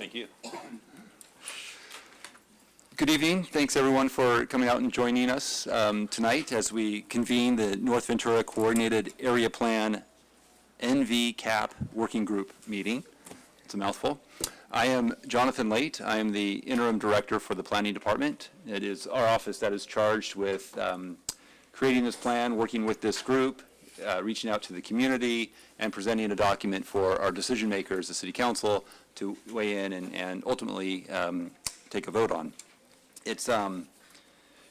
Thank you. Good evening. Thanks everyone for coming out and joining us tonight as we convene the North Ventura Coordinated Area Plan NVCAP Working Group meeting. It's a mouthful. I am Jonathan Late. I am the Interim Director for the Planning Department. It is our office that is charged with creating this plan, working with this group, reaching out to the community, and presenting a document for our decision makers, the City Council, to weigh in and ultimately take a vote on. It's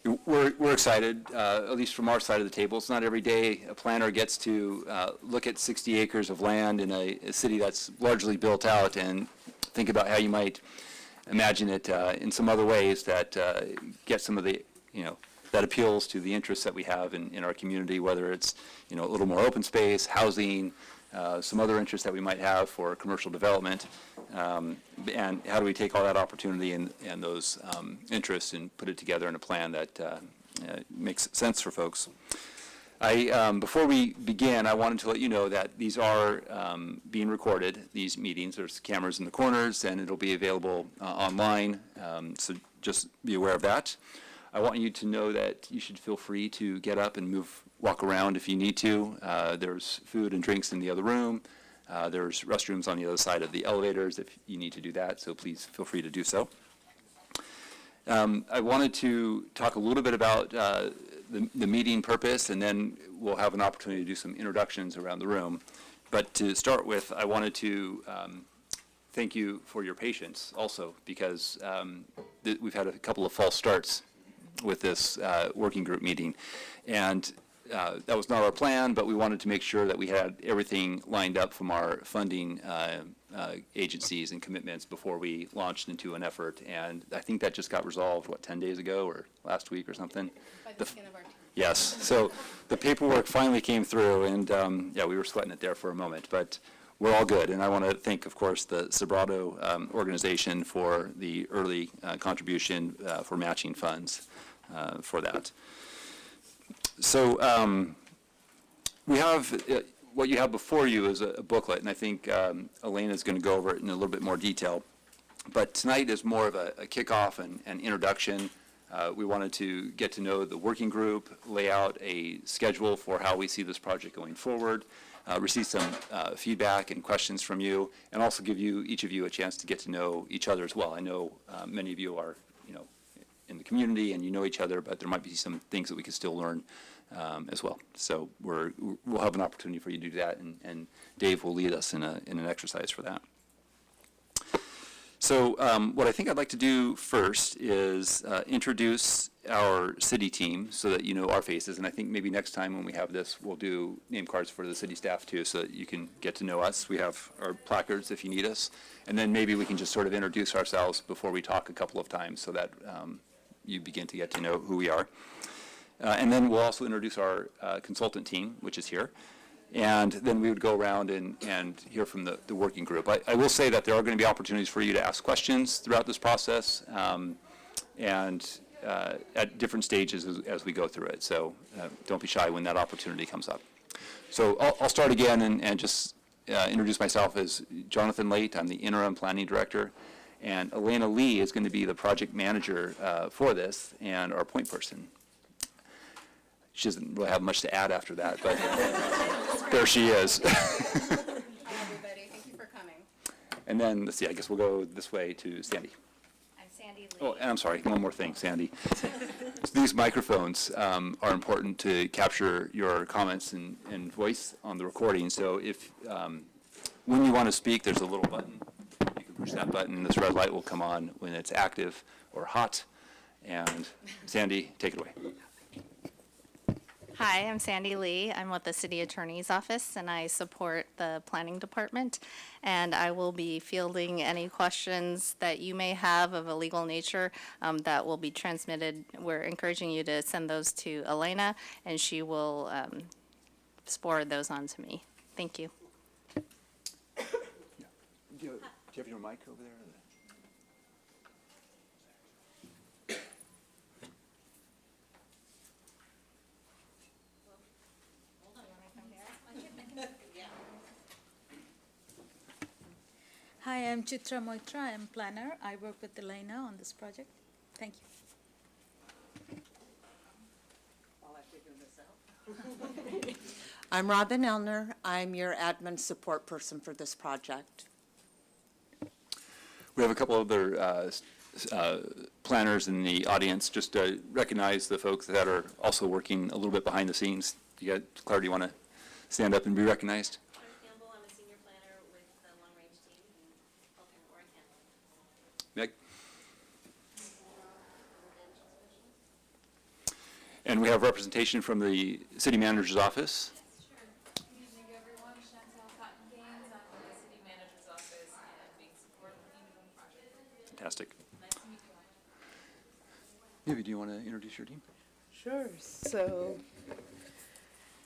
we're excited, at least from our side of the table. It's not every day a planner gets to look at 60 acres of land in a city that's largely built out and think about how you might imagine it in some other ways that get some of the, that appeals to the interests that we have in our community, whether it's, a little more open space, housing, some other interests that we might have for commercial development, and how do we take all that opportunity and those interests and put it together in a plan that makes sense for folks. Before we begin, I wanted to let you know that these are being recorded, these meetings. There's cameras in the corners, and it'll be available online, so just be aware of that. I want you to know that you should feel free to get up and walk around if you need to. There's food and drinks in the other room. There's restrooms on the other side of the elevators if you need to do that, so please feel free to do so. I wanted to talk a little bit about the meeting purpose, and then we'll have an opportunity to do some introductions around the room. But to start with, I wanted to thank you for your patience also, because we've had a couple of false starts with this working group meeting. And that was not our plan, but we wanted to make sure that we had everything lined up from our funding agencies and commitments before we launched into an effort. And I think that just got resolved, 10 days ago or last week or something? By the skin of our teeth. Yes. So the paperwork finally came through, and yeah, we were sweating it there for a moment, but we're all good. And I want to thank, of course, the Sobrato organization for the early contribution for matching funds for that. So we have, what you have before you is a booklet, and I think Elena is going to go over it in a little bit more detail. But tonight is more of a kickoff and introduction. We wanted to get to know the working group, lay out a schedule for how we see this project going forward, receive some feedback and questions from you, and also give each of you a chance to get to know each other as well. I know many of you are, in the community and you know each other, but there might be some things that we can still learn as well. So we'll have an opportunity for you to do that, and Dave will lead us in an exercise for that. So what I think I'd like to do first is introduce our city team so that you know our faces, and I think maybe next time when we have this, we'll do name cards for the city staff too, so that you can get to know us. We have our placards if you need us, and then maybe we can just sort of introduce ourselves before we talk a couple of times so that you begin to get to know who we are. And then we'll also introduce our consultant team, which is here. And then we would go around and hear from the working group. I will say that there are going to be opportunities for you to ask questions throughout this process and at different stages as we go through it. So don't be shy when that opportunity comes up. So I'll start again and just introduce myself as Jonathan Late. I'm the Interim Planning Director. And Elena Lee is going to be the project manager for this and our point person. She doesn't really have much to add after that, but there she is. Hi, everybody. Thank you for coming. And then, let's see, I guess we'll go this way to Sandy. I'm Sandy Lee. Oh, and I'm sorry, one more thing, Sandy. These microphones are important to capture your comments and voice on the recording. So if, when you want to speak, there's a little button. You can push that button, and this red light will come on when it's active or hot. And Sandy, take it away. Hi, I'm Sandy Lee. I'm with the City Attorney's Office, and I support the Planning Department. And I will be fielding any questions that you may have of a legal nature that will be transmitted. We're encouraging you to send those to Elena, and she will forward those on to me. Thank you. Do you have your mic over there? Hi, I'm Chitra Moitra. I'm planner. I work with Elena on this project. Thank you. I'm Robin Elner. I'm your admin support person for this project. We have a couple other planners in the audience, just to recognize the folks that are also working a little bit behind the scenes. Claire, do you want to stand up and be recognized? Claire Campbell, I'm a senior planner with the long-range team in Alto, Oregon. Meg? And we have representation from the city manager's office. Sure. Good evening, everyone. Chantel Cotton Gaines. I'm from the city manager's office and being supportive of the Univille project. Fantastic. Nice to meet you all. Maybe do you want to introduce your team? Sure. So,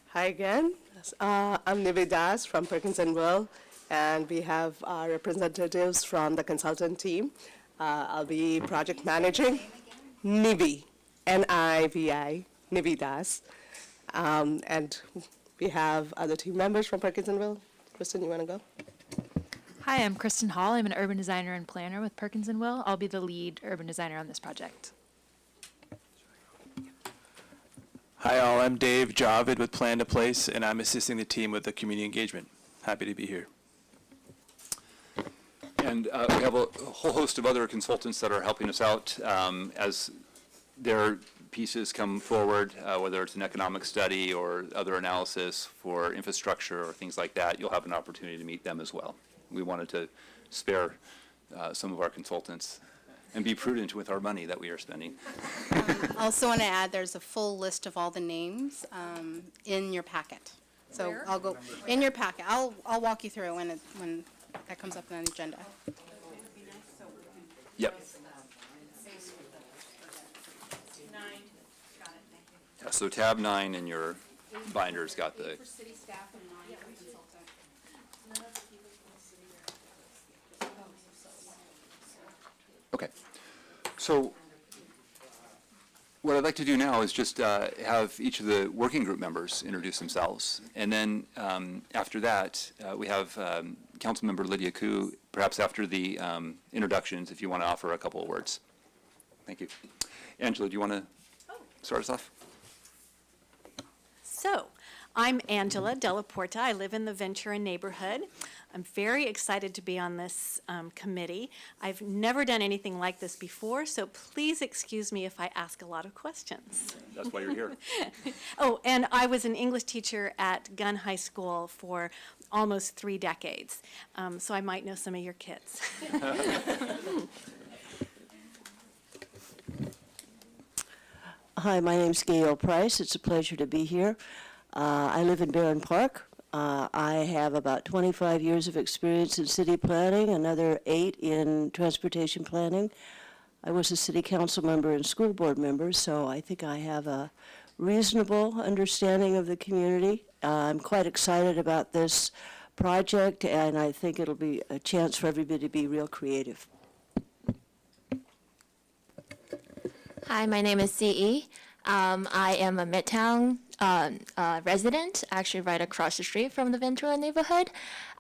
hi again. I'm Nivi Das from Perkins & Will, and we have our representatives from the consultant team. I'll be project managing. Nivi, Nivi, Nivi Das. And we have other team members from Perkins & Will. Kristen, you want to go? Hi, I'm Kristen Hall. I'm an urban designer and planner with Perkins & Will. I'll be the lead urban designer on this project. Hi all, I'm Dave Javid with Plan to Place, and I'm assisting the team with the community engagement. Happy to be here. And we have a whole host of other consultants that are helping us out as their pieces come forward, whether it's an economic study or other analysis for infrastructure or things like that. You'll have an opportunity to meet them as well. We wanted to spare some of our consultants and be prudent with our money that we are spending. Also want to add, there's a full list of all the names in your packet. So I'll go, in your packet. I'll walk you through it when that comes up on the agenda. Yep. Yeah, so tab 9 in your binder's got the, City staff and non-consultant. okay. So what I'd like to do now is just have each of the working group members introduce themselves. And then after that, we have Councilmember Lydia Koo, perhaps after the introductions, if you want to offer a couple of words. Thank you. Angela, do you want to start us off? So, I'm Angela Della Porta. I live in the Ventura neighborhood. I'm very excited to be on this committee. I've never done anything like this before, so please excuse me if I ask a lot of questions. That's why you're here. Oh, and I was an English teacher at Gunn High School for almost 3 decades, so I might know some of your kids. Hi, my name's Gail Price. It's a pleasure to be here. I live in Barron Park. I have about 25 years of experience in city planning, another 8 in transportation planning. I was a city council member and school board member, so I think I have a reasonable understanding of the community. I'm quite excited about this project, and I think it'll be a chance for everybody to be real creative. Hi, my name is CE. I am a Midtown resident, actually right across the street from the Ventura neighborhood.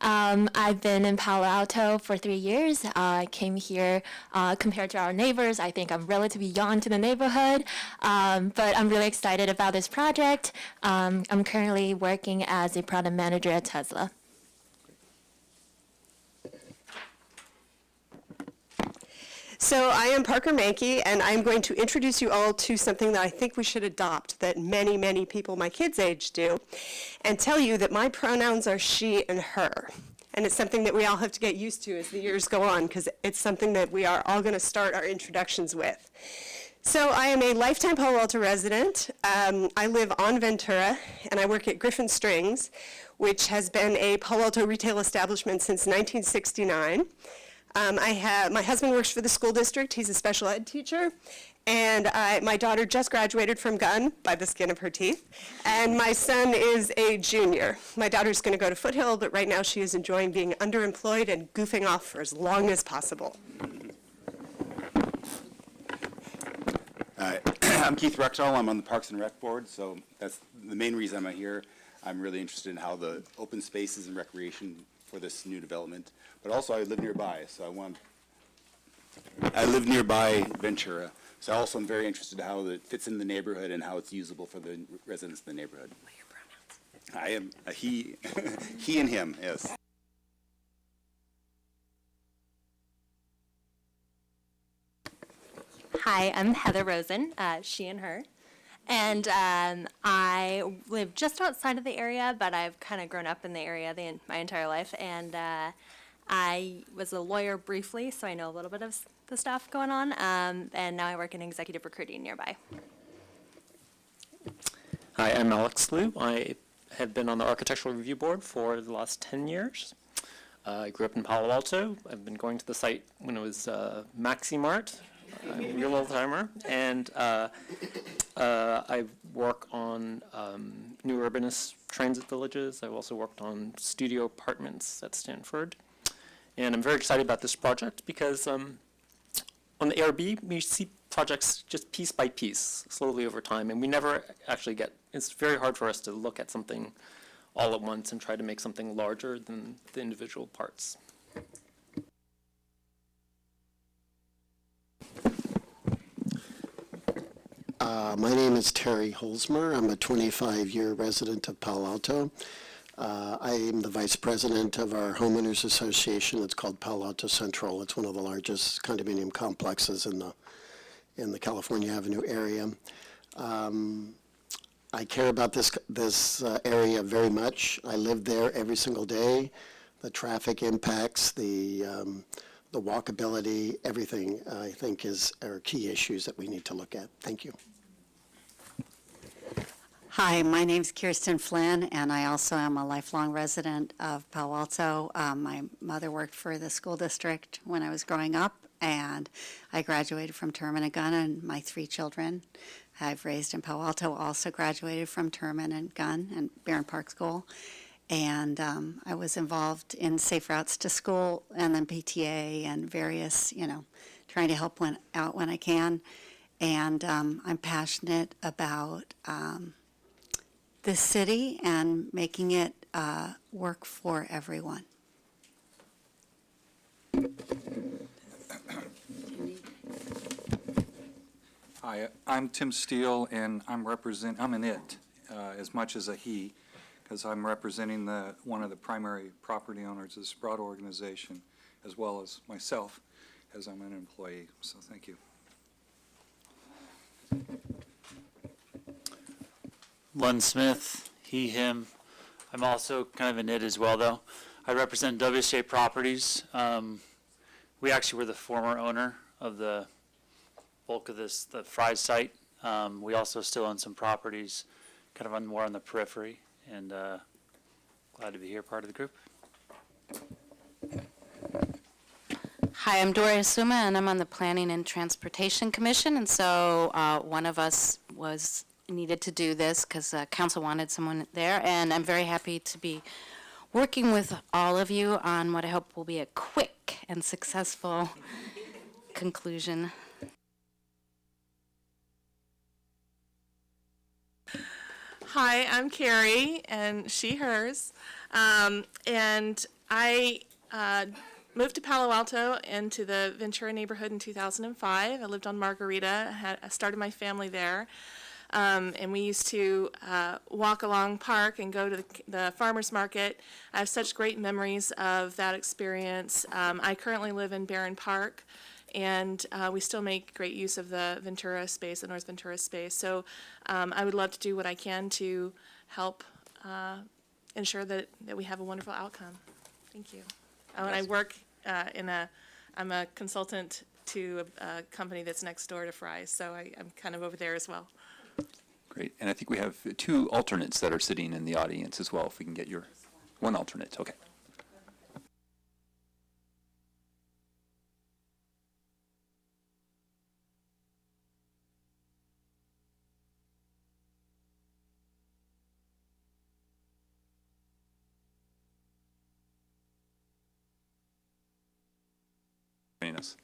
I've been in Palo Alto for 3 years. I came here compared to our neighbors. I think I'm relatively young to the neighborhood, but I'm really excited about this project. I'm currently working as a product manager at Tesla. So I am Parker Mankey, and I'm going to introduce you all to something that I think we should adopt, that many, many people my kids' age do, and tell you that my pronouns are she and her. And it's something that we all have to get used to as the years go on, because it's something that we are all going to start our introductions with. So I am a lifetime Palo Alto resident. I live on Ventura, and I work at Griffin Strings, which has been a Palo Alto retail establishment since 1969. My husband works for the school district. He's a special ed teacher. And my daughter just graduated from Gunn by the skin of her teeth. And my son is a junior. My daughter's going to go to Foothill, but right now she is enjoying being underemployed and goofing off for as long as possible. I'm Keith Rexall. I'm on the Parks and Rec Board, so that's the main reason I'm here. I'm really interested in how the open spaces and recreation for this new development. But also I live nearby, so I live nearby Ventura. So I also am very interested in how it fits in the neighborhood and how it's usable for the residents of the neighborhood. What are your pronouns? I am a he, he and him, yes. Hi, I'm Heather Rosen, she and her. And I live just outside of the area, but I've kind of grown up in the area my entire life. And I was a lawyer briefly, so I know a little bit of the stuff going on. And now I work in executive recruiting nearby. Hi, I'm Alex Liu. I have been on the Architectural Review Board for the last 10 years. I grew up in Palo Alto. I've been going to the site when it was Maxi Mart. I'm a real old-timer. And I work on new urbanist transit villages. I've also worked on studio apartments at Stanford. And I'm very excited about this project because on the ARB, we see projects just piece by piece, slowly over time, and we never actually it's very hard for us to look at something all at once and try to make something larger than the individual parts. My name is Terry Holzmer. I'm a 25-year resident of Palo Alto. I am the vice president of our homeowners association. It's called Palo Alto Central. It's one of the largest condominium complexes in the California Avenue area. I care about this area very much. I live there every single day. The traffic impacts, the walkability, everything I think are key issues that we need to look at. Thank you. Hi, my name's Kirsten Flynn, and I also am a lifelong resident of Palo Alto. My mother worked for the school district when I was growing up, and I graduated from Terman and Gunn, and my 3 children I've raised in Palo Alto also graduated from Terman and Gunn and Barron Park School. And I was involved in Safe Routes to School and then PTA and various, trying to help out when I can. And I'm passionate about this city and making it work for everyone. Hi, I'm Tim Steele, and I'm an it as much as a he, because I'm representing one of the primary property owners of this broad organization, as well as myself, as I'm an employee. So thank you. Lund Smith, he, him. I'm also kind of an it as well, though. I represent WSJ Properties. We actually were the former owner of the bulk of the Fry's site. We also still own some properties kind of more on the periphery, and glad to be here, part of the group. Hi, I'm Doria Suma, and I'm on the Planning and Transportation Commission, and so one of us needed to do this because council wanted someone there, and I'm very happy to be working with all of you on what I hope will be a quick and successful conclusion. Hi, I'm Carrie, and she, hers. And I moved to Palo Alto into the Ventura neighborhood in 2005. I lived on Margarita. I started my family there. And we used to walk along Park and go to the farmer's market. I have such great memories of that experience. I currently live in Barron Park, and we still make great use of the Ventura space, the North Ventura space. So I would love to do what I can to help ensure that we have a wonderful outcome. Thank you. Oh, and I work I'm a consultant to a company that's next door to Fry's, so I'm kind of over there as well. Great. And I think we have 2 alternates that are sitting in the audience as well, if we can get your one alternate. Okay.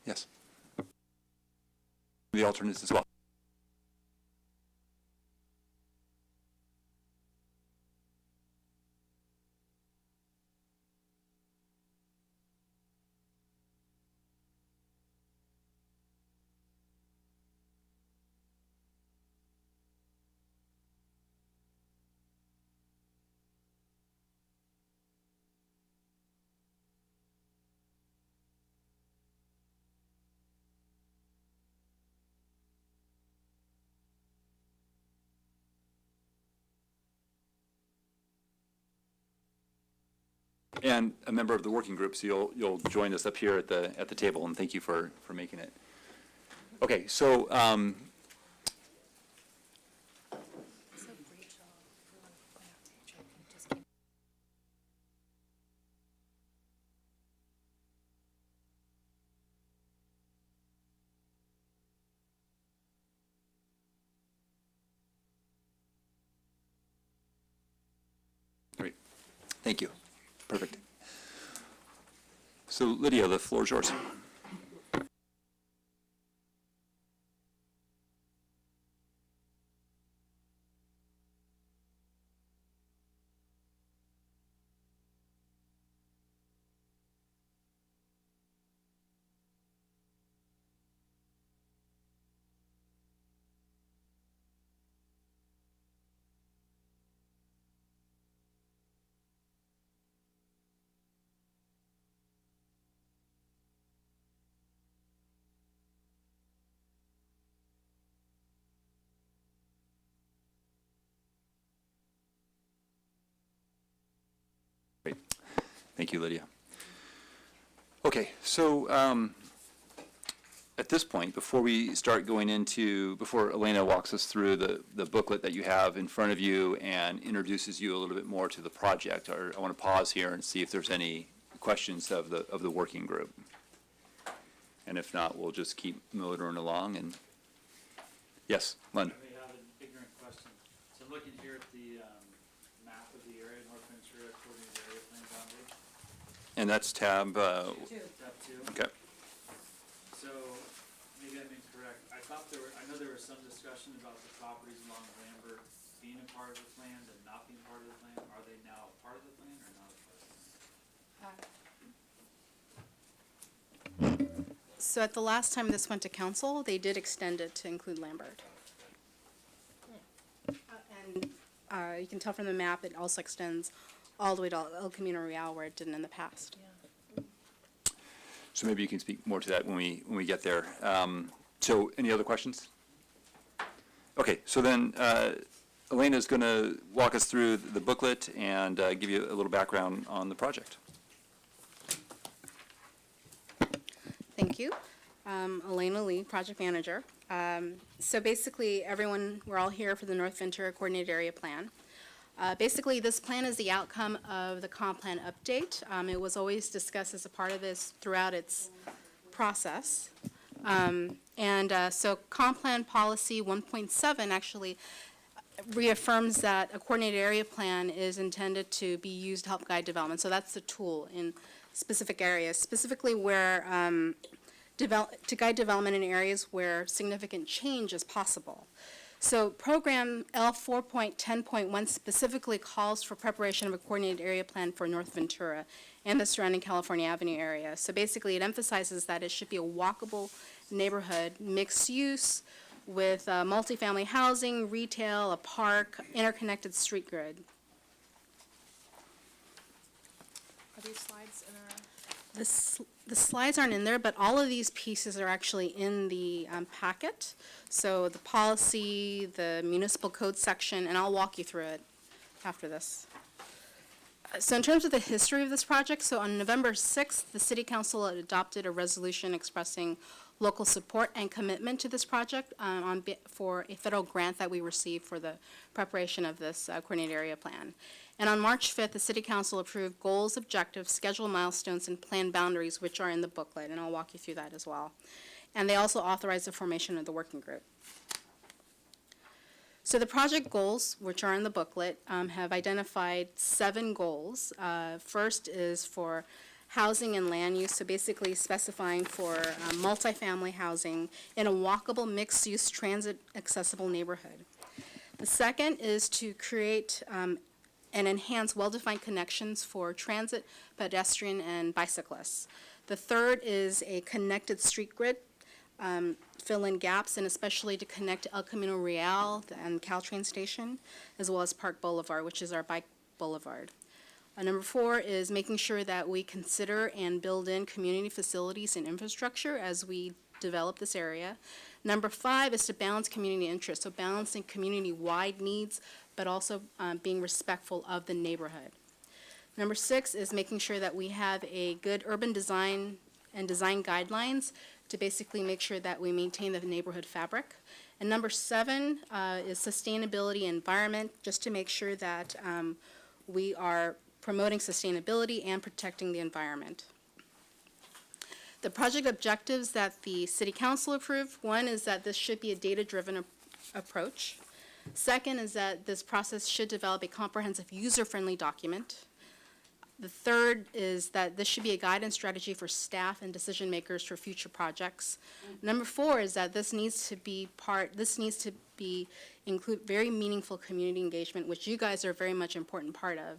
Yes. The alternates as well. and a member of the working group, so you'll join us up here at the table, and thank you for making it. Okay, so, great, thank you, perfect. So Lydia, the floor is yours. Great. Thank you, Lydia. Okay, so at this point, before we start going into, before Elena walks us through the booklet that you have in front of you and introduces you a little bit more to the project, I want to pause here and see if there's any questions of the working group. And if not, we'll just keep motoring along. And yes, Len. I may have an ignorant question. So I'm looking here at the map of the area, North Ventura Coordinated Area Plan boundary. And that's tab, Tab 2. okay. So maybe I'm incorrect. I thought I know there was some discussion about the properties along Lambert being a part of the plan and not being part of the plan. Are they now a part of the plan or not a part of the plan? So at the last time this went to council, they did extend it to include Lambert. And you can tell from the map, it also extends all the way to El Camino Real, where it didn't in the past. So maybe you can speak more to that when we get there. So any other questions? Okay, so then Elena is going to walk us through the booklet and give you a little background on the project. Thank you. Elena Lee, project manager. So basically, we're all here for the North Ventura Coordinated Area Plan. Basically, this plan is the outcome of the comp plan update. It was always discussed as a part of this throughout its process. So comp plan policy 1.7 actually reaffirms that a coordinated area plan is intended to be used to help guide development. So that's the tool in specific areas, specifically where to guide development in areas where significant change is possible. So program L 4.10.1 specifically calls for preparation of a coordinated area plan for North Ventura and the surrounding California Avenue area. So basically it emphasizes that it should be a walkable neighborhood, mixed use, with multifamily housing, retail, a park, interconnected street grid. Are these slides in our? The slides aren't in there, but all of these pieces are actually in the packet. So the policy, the municipal code section, and I'll walk you through it after this. So in terms of the history of this project, so on November 6th, the City Council adopted a resolution expressing local support and commitment to this project for a federal grant that we received for the preparation of this coordinated area plan. And on March 5th, the City Council approved goals, objectives, schedule milestones, and plan boundaries, which are in the booklet, and I'll walk you through that as well. And they also authorized the formation of the working group. So the project goals, which are in the booklet, have identified 7 goals. First is for housing and land use, so basically specifying for multifamily housing in a walkable, mixed-use, transit-accessible neighborhood. The second is to create and enhance well-defined connections for transit, pedestrian, and bicyclists. The third is a connected street grid, fill in gaps, and especially to connect El Camino Real and Caltrain Station, as well as Park Boulevard, which is our bike boulevard. Number 4 is making sure that we consider and build in community facilities and infrastructure as we develop this area. Number 5 is to balance community interests, so balancing community-wide needs, but also being respectful of the neighborhood. Number 6 is making sure that we have a good urban design and design guidelines to basically make sure that we maintain the neighborhood fabric. And number 7 is sustainability environment, just to make sure that we are promoting sustainability and protecting the environment. The project objectives that the City Council approved, one is that this should be a data-driven approach. Second is that this process should develop a comprehensive user-friendly document. The third is that this should be a guidance strategy for staff and decision makers for future projects. Number 4 is that this needs to include very meaningful community engagement, which you guys are a very much important part of.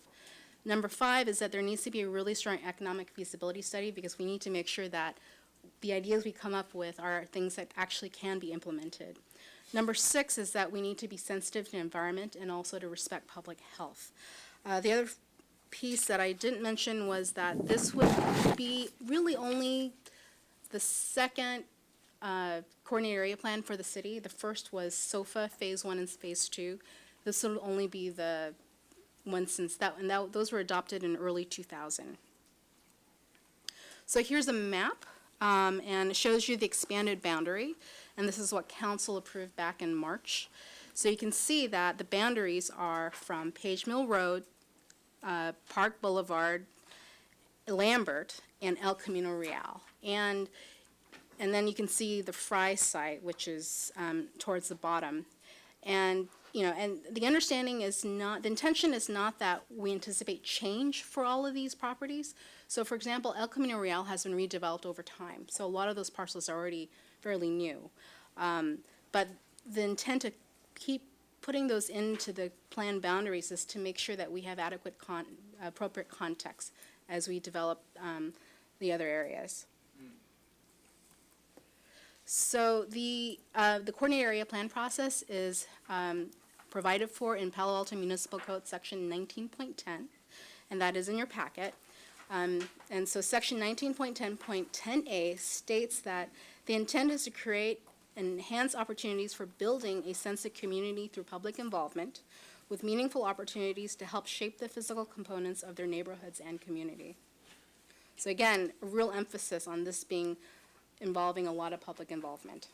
Number 5 is that there needs to be a really strong economic feasibility study, because we need to make sure that the ideas we come up with are things that actually can be implemented. Number 6 is that we need to be sensitive to the environment and also to respect public health. The other piece that I didn't mention was that this would be really only the second coordinated area plan for the city. The first was SOFA Phase 1 and Phase 2. This will only be the one since those were adopted in early 2000. So here's a map, and it shows you the expanded boundary, and this is what council approved back in March. So you can see that the boundaries are from Page Mill Road, Park Boulevard, Lambert, and El Camino Real. And then you can see the Fry site, which is towards the bottom. And and the understanding is not, the intention is not that we anticipate change for all of these properties. So for example, El Camino Real has been redeveloped over time. So a lot of those parcels are already fairly new. But the intent to keep putting those into the plan boundaries is to make sure that we have adequate appropriate context as we develop the other areas. So the coordinated area plan process is provided for in Palo Alto Municipal Code Section 19.10, and that is in your packet. And so Section 19.10.10A states that the intent is to create and enhance opportunities for building a sense of community through public involvement, with meaningful opportunities to help shape the physical components of their neighborhoods and community. So again, a real emphasis on this involving a lot of public involvement.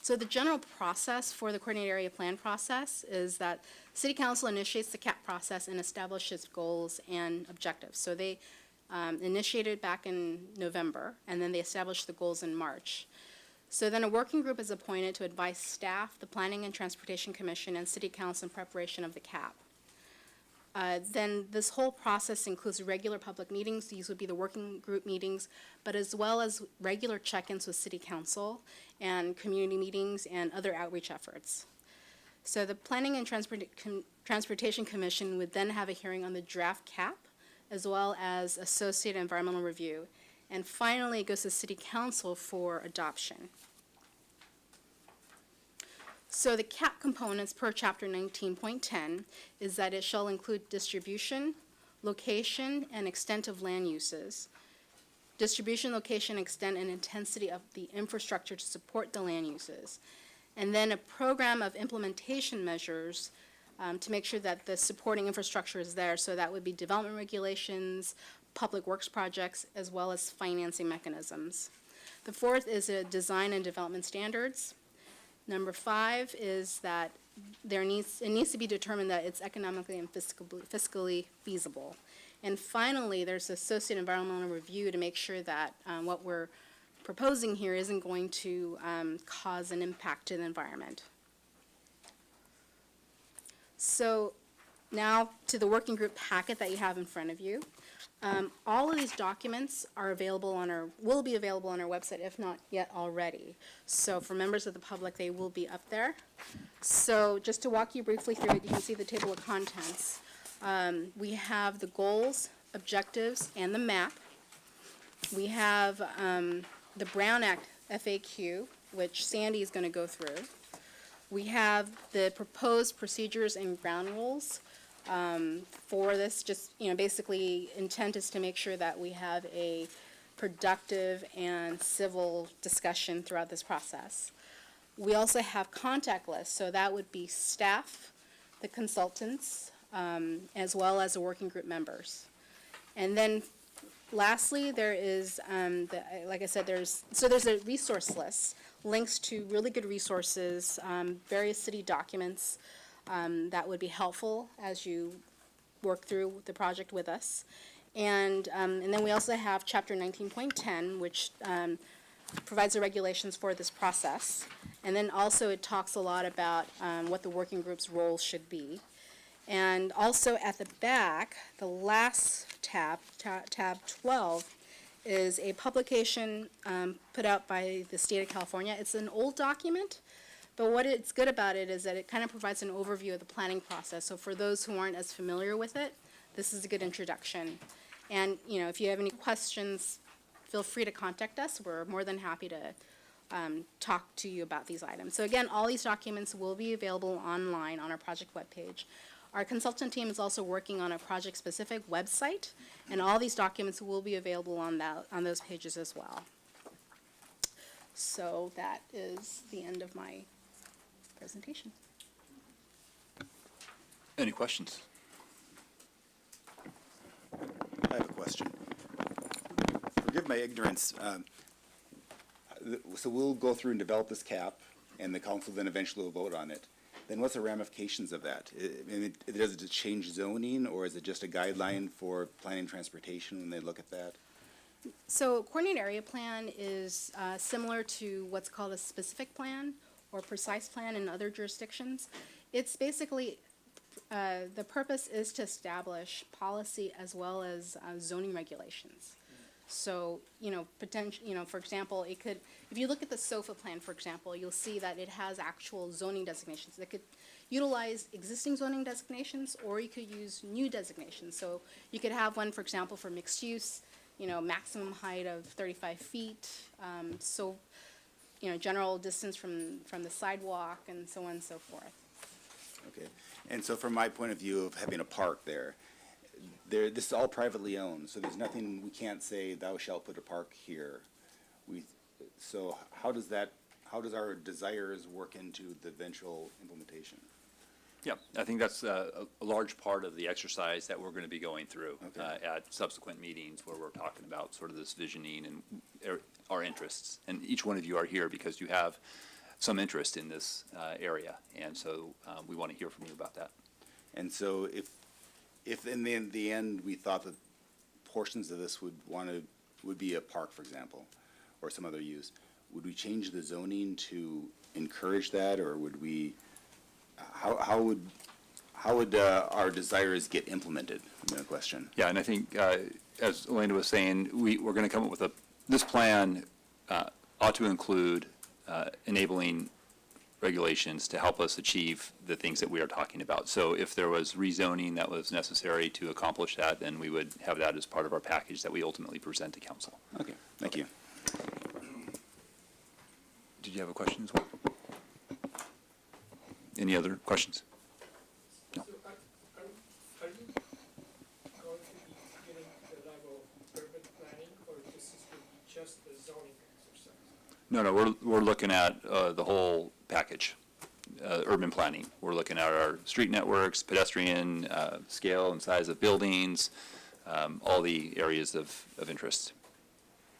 So the general process for the coordinated area plan process is that City Council initiates the CAP process and establishes goals and objectives. So they initiated back in November, and then they established the goals in March. So then a working group is appointed to advise staff, the Planning and Transportation Commission, and City Council in preparation of the CAP. Then this whole process includes regular public meetings. These would be the working group meetings, but as well as regular check-ins with City Council and community meetings and other outreach efforts. So the Planning and Transportation Commission would then have a hearing on the draft CAP, as well as associated environmental review. And finally, it goes to City Council for adoption. So the CAP components per Chapter 19.10 is that it shall include distribution, location, and extent of land uses, distribution, location, extent, and intensity of the infrastructure to support the land uses, and then a program of implementation measures to make sure that the supporting infrastructure is there. So that would be development regulations, public works projects, as well as financing mechanisms. The fourth is a design and development standards. Number 5 is that it needs to be determined that it's economically and fiscally feasible. And finally, there's associated environmental review to make sure that what we're proposing here isn't going to cause an impact to the environment. So now to the working group packet that you have in front of you. All of these documents are available will be available on our website, if not yet already. So for members of the public, they will be up there. So just to walk you briefly through it, you can see the table of contents. We have the goals, objectives, and the map. We have the Brown Act FAQ, which Sandy is going to go through. We have the proposed procedures and ground rules. For this, just, basically intent is to make sure that we have a productive and civil discussion throughout this process. We also have contact lists, so that would be staff, the consultants, as well as the working group members. And then lastly, there is, like I said, there's a resource list, links to really good resources, various city documents that would be helpful as you work through the project with us. And then we also have Chapter 19.10, which provides the regulations for this process. And then also it talks a lot about what the working group's role should be. And also at the back, the last tab, tab 12, is a publication put out by the state of California. It's an old document, but what it's good about it is that it kind of provides an overview of the planning process. So for those who aren't as familiar with it, this is a good introduction. And, you know, if you have any questions, feel free to contact us. We're more than happy to talk to you about these items. So again, all these documents will be available online on our project webpage. Our consultant team is also working on a project-specific website, and all these documents will be available on those pages as well. So that is the end of my presentation. Any questions? I have a question. Forgive my ignorance. So we'll go through and develop this cap, and the council then eventually will vote on it. Then what's the ramifications of that? Does it change zoning, or is it just a guideline for planning and transportation when they look at that? So coordinated area plan is similar to what's called a specific plan or precise plan in other jurisdictions. It's basically, the purpose is to establish policy as well as zoning regulations. So, for example, it could, if you look at the SOFA plan, for example, you'll see that it has actual zoning designations that could utilize existing zoning designations, or you could use new designations. So you could have one, for example, for mixed use, maximum height of 35 feet, general distance from the sidewalk, and so on and so forth. Okay. And so from my point of view of having a park there, this is all privately owned, so there's nothing, we can't say thou shalt put a park here. So how does our desires work into the eventual implementation? Yeah, I think that's a large part of the exercise that we're going to be going through at subsequent meetings, where we're talking about sort of this visioning and our interests. And each one of you are here because you have some interest in this area, and so we want to hear from you about that. And so if in the end we thought that portions of this would be a park, for example, or some other use, would we change the zoning to encourage that, or would we? How would our desires get implemented? No question. Yeah, and I think as Elena was saying, we're going to come up with this plan ought to include enabling regulations to help us achieve the things that we are talking about. So if there was rezoning that was necessary to accomplish that, then we would have that as part of our package that we ultimately present to council. Okay, thank you. Did you have a question as well? Any other questions? No. So are you going to be getting to the level of urban planning, or this is going to be just the zoning exercise? No, we're looking at the whole package, urban planning. We're looking at our street networks, pedestrian scale and size of buildings, all the areas of interest.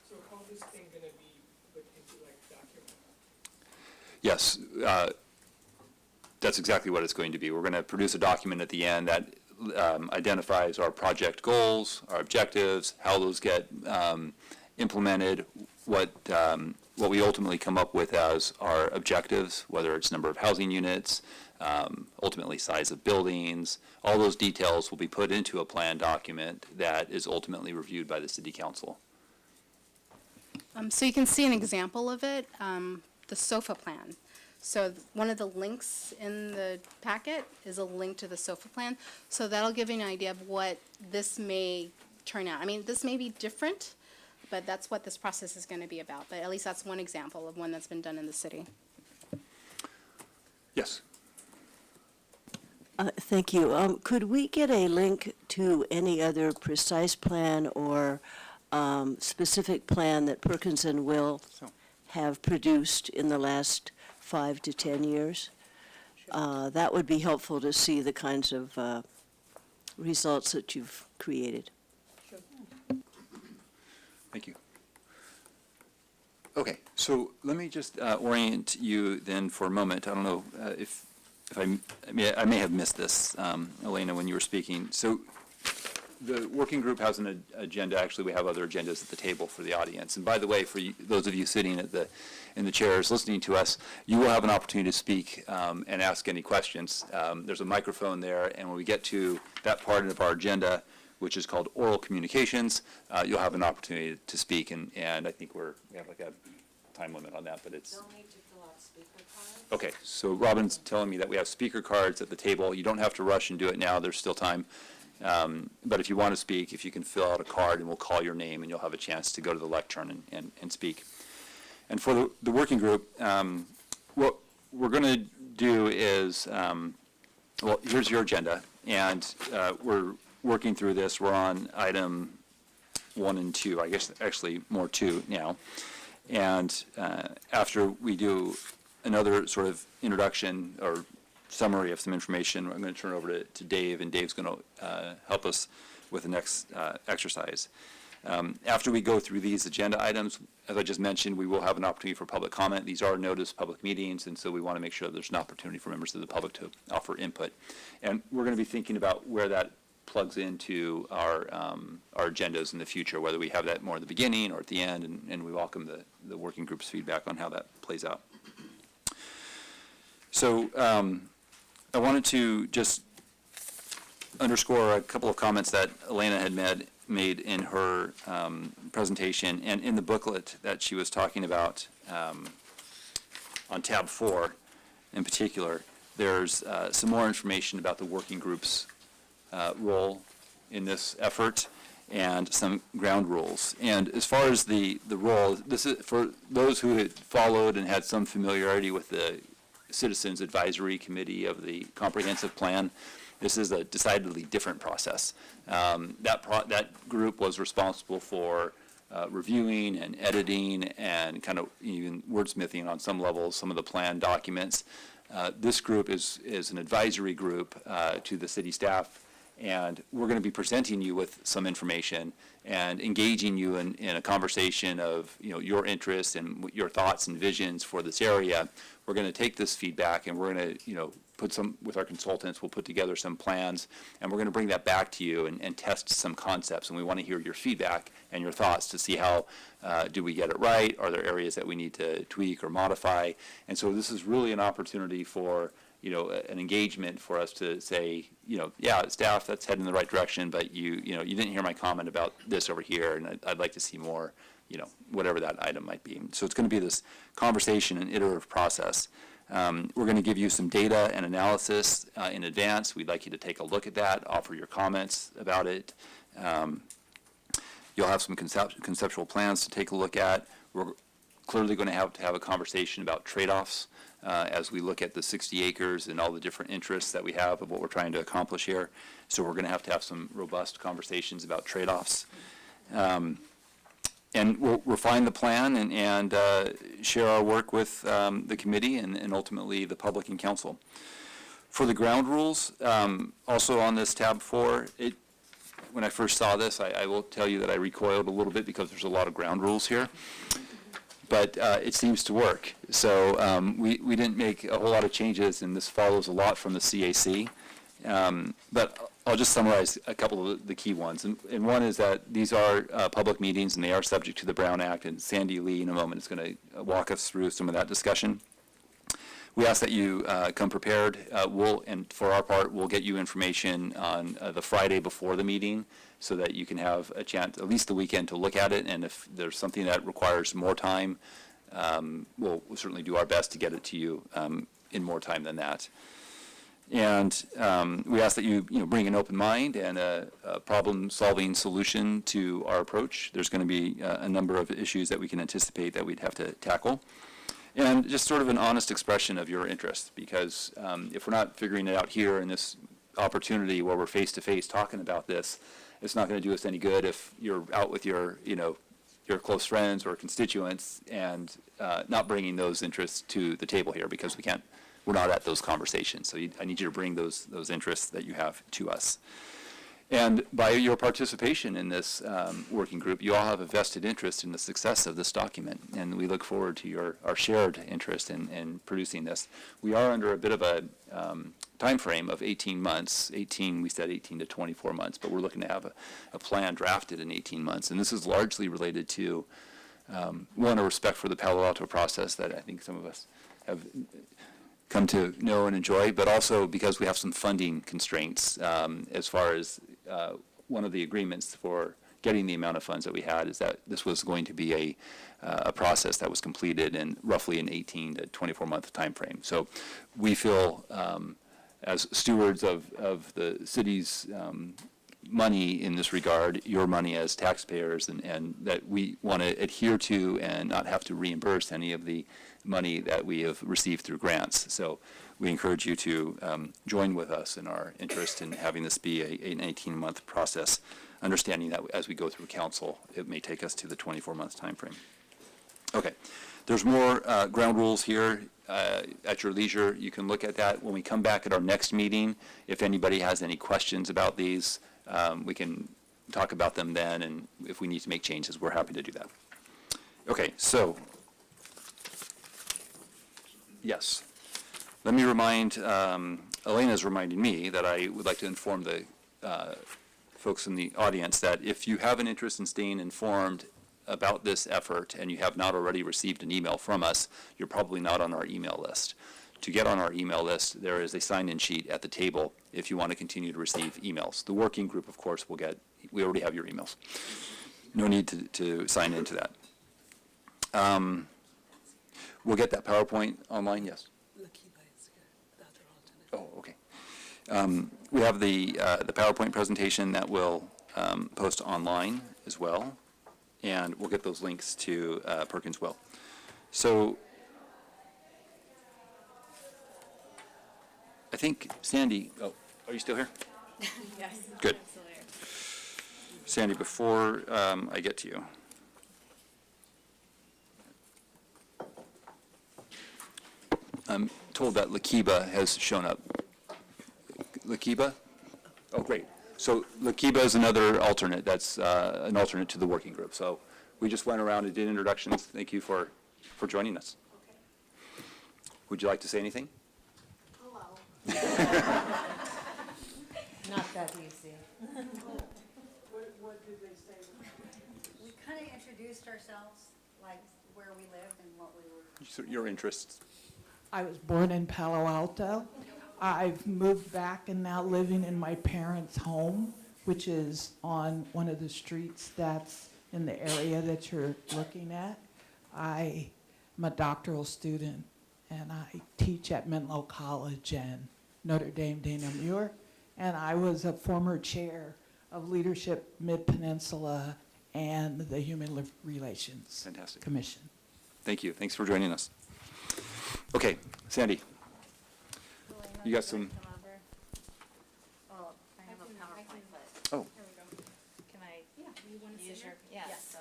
So how this thing going to be put into like document? Yes, that's exactly what it's going to be. We're going to produce a document at the end that identifies our project goals, our objectives, how those get implemented, what we ultimately come up with as our objectives, whether it's number of housing units, ultimately size of buildings. All those details will be put into a plan document that is ultimately reviewed by the city council. So you can see an example of it, the SOFA plan. So one of the links in the packet is a link to the SOFA plan. So that'll give you an idea of what this may turn out. I mean, this may be different, but that's what this process is going to be about. But at least that's one example of one that's been done in the city. Yes. Thank you. Could we get a link to any other precise plan or specific plan that Perkins and Will have produced in the last 5 to 10 years? That would be helpful to see the kinds of results that you've created. Thank you. Okay, so let me just orient you then for a moment. I don't know if I may have missed this, Elena, when you were speaking. So the working group has an agenda. Actually, we have other agendas at the table for the audience. And by the way, for you, those of you sitting in the chairs listening to us, you will have an opportunity to speak and ask any questions. There's a microphone there, and when we get to that part of our agenda, which is called oral communications, you'll have an opportunity to speak. And I think we have like a time limit on that, but it's. Don't need to fill out speaker cards. Okay, so Robin's telling me that we have speaker cards at the table. You don't have to rush and do it now. There's still time. But if you want to speak, if you can fill out a card, and we'll call your name, and you'll have a chance to go to the lectern and speak. And for the working group, what we're going to do is, well, here's your agenda, and we're working through this. We're on item 1 and 2, I guess actually more 2 now. And after we do another sort of introduction or summary of some information, I'm going to turn it over to Dave, and Dave's going to help us with the next exercise. After we go through these agenda items, as I just mentioned, we will have an opportunity for public comment. These are noticed public meetings, and so we want to make sure that there's an opportunity for members of the public to offer input. And we're going to be thinking about where that plugs into our agendas in the future, whether we have that more at the beginning or at the end, and we welcome the working group's feedback on how that plays out. So I wanted to just underscore a couple of comments that Elena had made in her presentation and in the booklet that she was talking about on tab 4 in particular. There's some more information about the working group's role in this effort and some ground rules. And as far as the role, this is for those who had followed and had some familiarity with the Citizens Advisory Committee of the Comprehensive Plan. This is a decidedly different process. That group was responsible for reviewing and editing and kind of even wordsmithing on some levels some of the plan documents. This group is an advisory group to the city staff, and we're going to be presenting you with some information and engaging you in a conversation of your interests and your thoughts and visions for this area. We're going to take this feedback and we're going to put some, with our consultants, we'll put together some plans, and we're going to bring that back to you and test some concepts. And we want to hear your feedback and your thoughts to see how do we get it right? Are there areas that we need to tweak or modify? And so this is really an opportunity for an engagement for us to say, yeah, staff, that's heading in the right direction, but you didn't hear my comment about this over here, and I'd like to see more, whatever that item might be. So it's going to be this conversation and iterative process. We're going to give you some data and analysis in advance. We'd like you to take a look at that, offer your comments about it. You'll have some conceptual plans to take a look at. We're clearly going to have a conversation about trade-offs as we look at the 60 acres and all the different interests that we have of what we're trying to accomplish here. So we're going to have some robust conversations about trade-offs. And we'll refine the plan and share our work with the committee and ultimately the public and council. For the ground rules, also on this tab 4, when I first saw this, I will tell you that I recoiled a little bit because there's a lot of ground rules here. But it seems to work. So we didn't make a whole lot of changes, and this follows a lot from the CAC. But I'll just summarize a couple of the key ones. And one is that these are public meetings, and they are subject to the Brown Act, and Sandy Lee in a moment is going to walk us through some of that discussion. We ask that you come prepared. And for our part, we'll get you information on the Friday before the meeting so that you can have a chance, at least the weekend, to look at it. And if there's something that requires more time, we'll certainly do our best to get it to you in more time than that. And we ask that you bring an open mind and a problem-solving solution to our approach. There's going to be a number of issues that we can anticipate that we'd have to tackle. And just sort of an honest expression of your interest, because if we're not figuring it out here in this opportunity where we're face-to-face talking about this, it's not going to do us any good if you're out with your close friends or constituents and not bringing those interests to the table here, because we're not at those conversations. So I need you to bring those interests that you have to us. And by your participation in this working group, you all have a vested interest in the success of this document, and we look forward to our shared interest in producing this. We are under a bit of a time frame of 18 months. We said 18 to 24 months, but we're looking to have a plan drafted in 18 months. And this is largely related to, one, a respect for the Palo Alto process that I think some of us have come to know and enjoy, but also because we have some funding constraints as far as one of the agreements for getting the amount of funds that we had is that this was going to be a process that was completed in roughly an 18 to 24 month time frame. So we feel as stewards of the city's money in this regard, your money as taxpayers, and that we want to adhere to and not have to reimburse any of the money that we have received through grants. So we encourage you to join with us in our interest in having this be an 18-month process, understanding that as we go through council, it may take us to the 24-month time frame. Okay, there's more ground rules here at your leisure. You can look at that when we come back at our next meeting. If anybody has any questions about these, we can talk about them then, and if we need to make changes, we're happy to do that. Okay, so, yes. Let me remind, Elena's reminding me that I would like to inform the folks in the audience that if you have an interest in staying informed about this effort and you have not already received an email from us, you're probably not on our email list. To get on our email list, there is a sign-in sheet at the table if you want to continue to receive emails. The working group, of course, we already have your emails. No need to sign into that. We'll get that PowerPoint online, yes? Oh, okay. We have the PowerPoint presentation that we'll post online as well, and we'll get those links to Perkins Will. So I think Sandy, are you still here? Yes. Good. Sandy, before I get to you, I'm told that Lakiba has shown up. Lakiba? Oh, great. So Lakiba is another alternate. That's an alternate to the working group. So we just went around and did introductions. Thank you for joining us. Okay. Would you like to say anything? Not that easy. What did they say? We kind of introduced ourselves, like where we lived and what we were. Your interests. I was born in Palo Alto. I've moved back and now living in my parents' home, which is on one of the streets that's in the area that you're looking at. I'm a doctoral student, and I teach at Menlo College and Notre Dame Dana Muir, and I was a former chair of Leadership Mid-Peninsula and the Human Relations Fantastic. Commission. Thank you. Thanks for joining us. Okay, Sandy. You got some. Oh, I have a PowerPoint, but. Oh. Here we go. Can I? Yeah. You want to use your? Yes. So.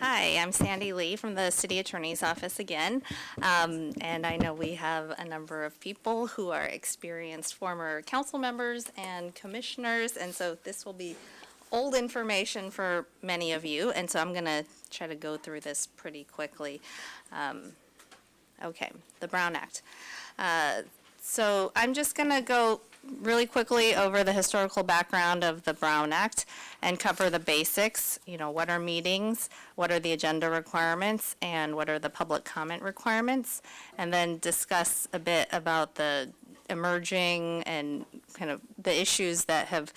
Hi, I'm Sandy Lee from the City Attorney's Office again. And I know we have a number of people who are experienced former council members and commissioners, and so this will be old information for many of you, and so I'm going to try to go through this pretty quickly. Okay, the Brown Act. So I'm just going to go really quickly over the historical background of the Brown Act and cover the basics. You know, what are meetings, what are the agenda requirements, and what are the public comment requirements, and then discuss a bit about the emerging and kind of the issues that have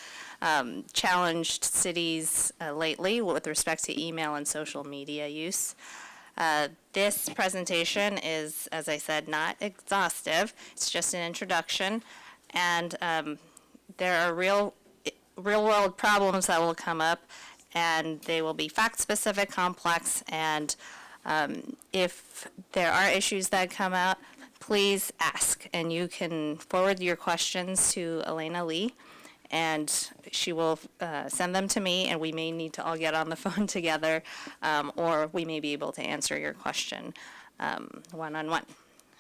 challenged cities lately with respect to email and social media use. This presentation is, as I said, not exhaustive. It's just an introduction. And there are real-world problems that will come up, and they will be fact-specific, complex, and if there are issues that come out, please ask. And you can forward your questions to Elena Lee, and she will send them to me, and we may need to all get on the phone together, or we may be able to answer your question one-on-one.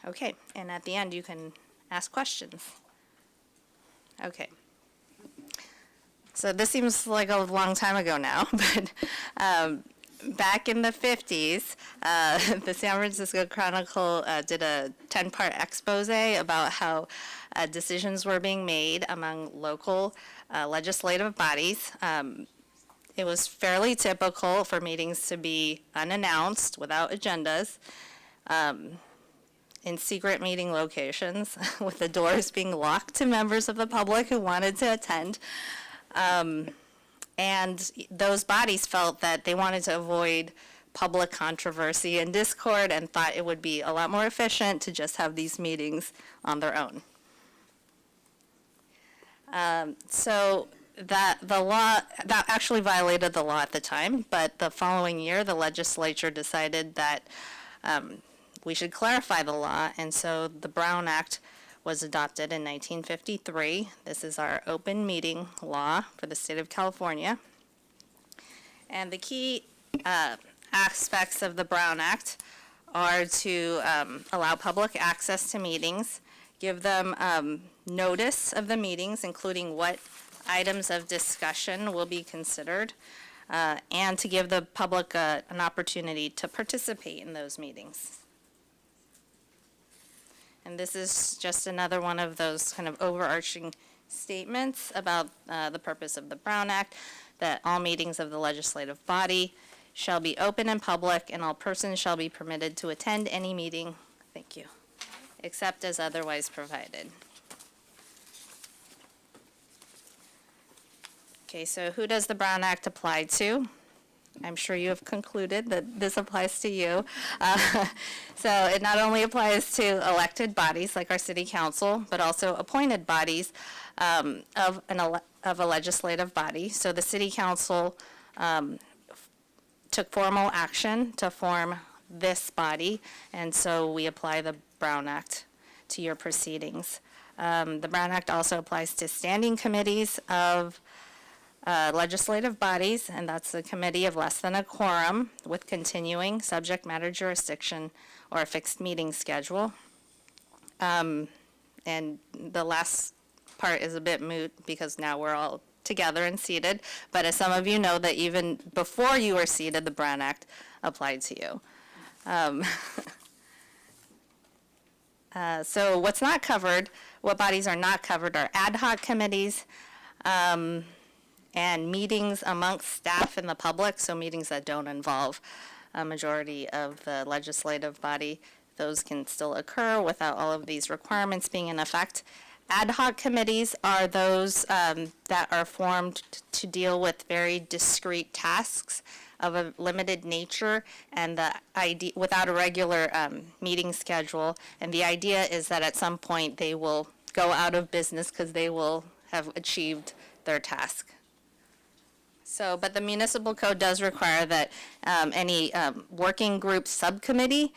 Okay, and at the end, you can ask questions. Okay. So this seems like a long time ago now, but back in the 50s, the San Francisco Chronicle did a 10-part expose about how decisions were being made among local legislative bodies. It was fairly typical for meetings to be unannounced, without agendas, in secret meeting locations, with the doors being locked to members of the public who wanted to attend. And those bodies felt that they wanted to avoid public controversy and discord and thought it would be a lot more efficient to just have these meetings on their own. So that the law, that actually violated the law at the time, but the following year the legislature decided that we should clarify the law, and so the Brown Act was adopted in 1953. This is our open meeting law for the state of California. And the key aspects of the Brown Act are to allow public access to meetings, give them notice of the meetings, including what items of discussion will be considered, and to give the public an opportunity to participate in those meetings. And this is just another one of those kind of overarching statements about the purpose of the Brown Act, that all meetings of the legislative body shall be open and public, and all persons shall be permitted to attend any meeting, thank you, except as otherwise provided. Okay, so who does the Brown Act apply to? I'm sure you have concluded that this applies to you. So it not only applies to elected bodies like our city council, but also appointed bodies of a legislative body. So the city council took formal action to form this body, and so we apply the Brown Act to your proceedings. The Brown Act also applies to standing committees of legislative bodies, and that's a committee of less than a quorum with continuing subject matter jurisdiction or a fixed meeting schedule. And the last part is a bit moot because now we're all together and seated, but as some of you know, that even before you were seated, the Brown Act applied to you. So what's not covered, what bodies are not covered are ad hoc committees, and meetings amongst staff and the public, so meetings that don't involve a majority of the legislative body. Those can still occur without all of these requirements being in effect. Ad hoc committees are those that are formed to deal with very discrete tasks of a limited nature and without a regular meeting schedule. And the idea is that at some point they will go out of business because they will have achieved their task. So, but the municipal code does require that any working group subcommittee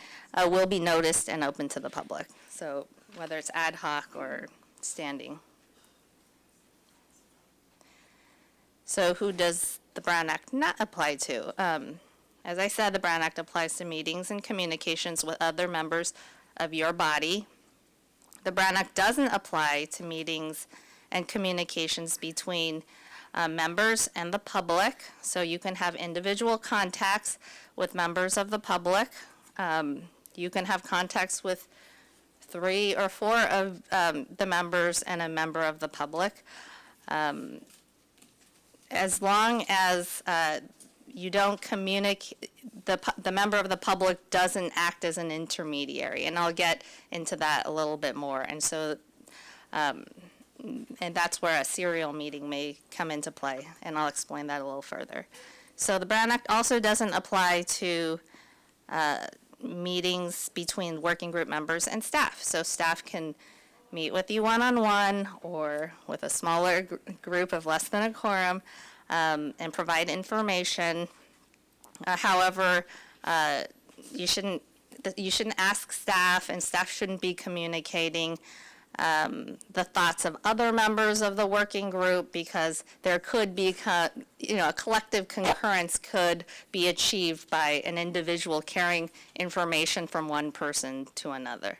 will be noticed and open to the public. So whether it's ad hoc or standing. So who does the Brown Act not apply to? As I said, the Brown Act applies to meetings and communications with other members of your body. The Brown Act doesn't apply to meetings and communications between members and the public, so you can have individual contacts with members of the public. You can have contacts with 3 or 4 of the members and a member of the public. As long as you don't communicate, the member of the public doesn't act as an intermediary, and I'll get into that a little bit more. And so and that's where a serial meeting may come into play, and I'll explain that a little further. So the Brown Act also doesn't apply to meetings between working group members and staff. So staff can meet with you one-on-one or with a smaller group of less than a quorum and provide information. However, you shouldn't ask staff, and staff shouldn't be communicating the thoughts of other members of the working group, because there could be, a collective concurrence could be achieved by an individual carrying information from one person to another.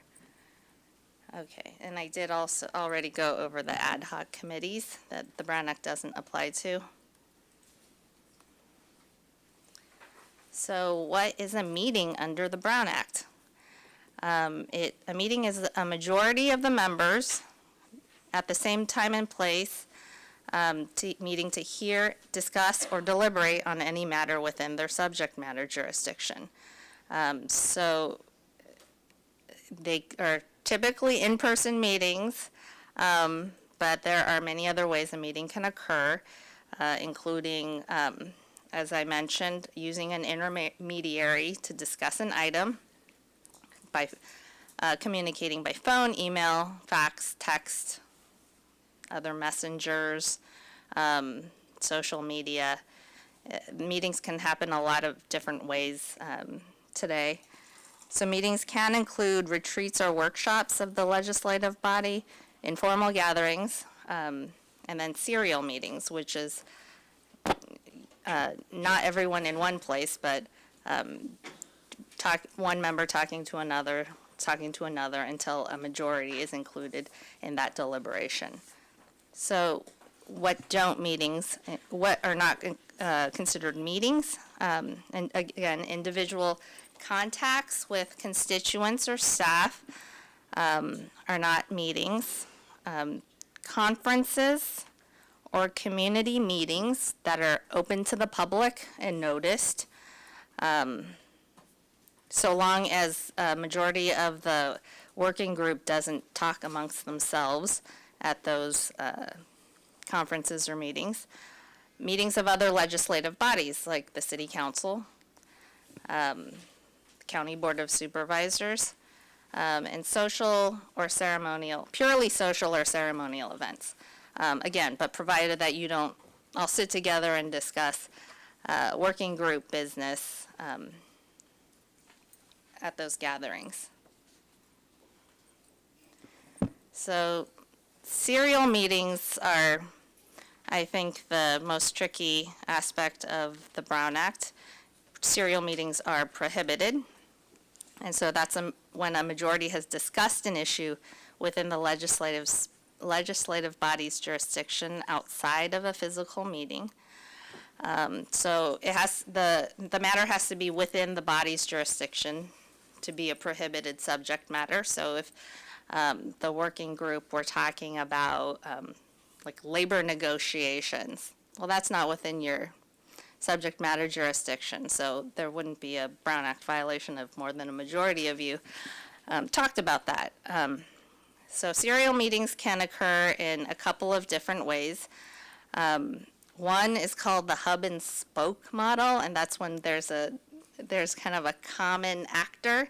Okay, and I did also already go over the ad hoc committees that the Brown Act doesn't apply to. So what is a meeting under the Brown Act? A meeting is a majority of the members at the same time and place, meeting to hear, discuss, or deliberate on any matter within their subject matter jurisdiction. So they are typically in-person meetings, but there are many other ways a meeting can occur, including, as I mentioned, using an intermediary to discuss an item, by communicating by phone, email, fax, text, other messengers, social media. Meetings can happen a lot of different ways today. So meetings can include retreats or workshops of the legislative body, informal gatherings, and then serial meetings, which is not everyone in one place, but one member talking to another until a majority is included in that deliberation. So what are not considered meetings? And again, individual contacts with constituents or staff are not meetings. Conferences or community meetings that are open to the public and noticed, so long as a majority of the working group doesn't talk amongst themselves at those conferences or meetings. Meetings of other legislative bodies like the City Council, County Board of Supervisors, and social or ceremonial, purely social or ceremonial events. Again, but provided that you don't all sit together and discuss working group business at those gatherings. So serial meetings are, I think, the most tricky aspect of the Brown Act. Serial meetings are prohibited, and so that's when a majority has discussed an issue within the legislative body's jurisdiction outside of a physical meeting. So it has the matter has to be within the body's jurisdiction to be a prohibited subject matter. So if the working group were talking about like labor negotiations, well, that's not within your subject matter jurisdiction, so there wouldn't be a Brown Act violation if more than a majority of you talked about that. So serial meetings can occur in a couple of different ways. One is called the hub and spoke model, and that's when there's kind of a common actor.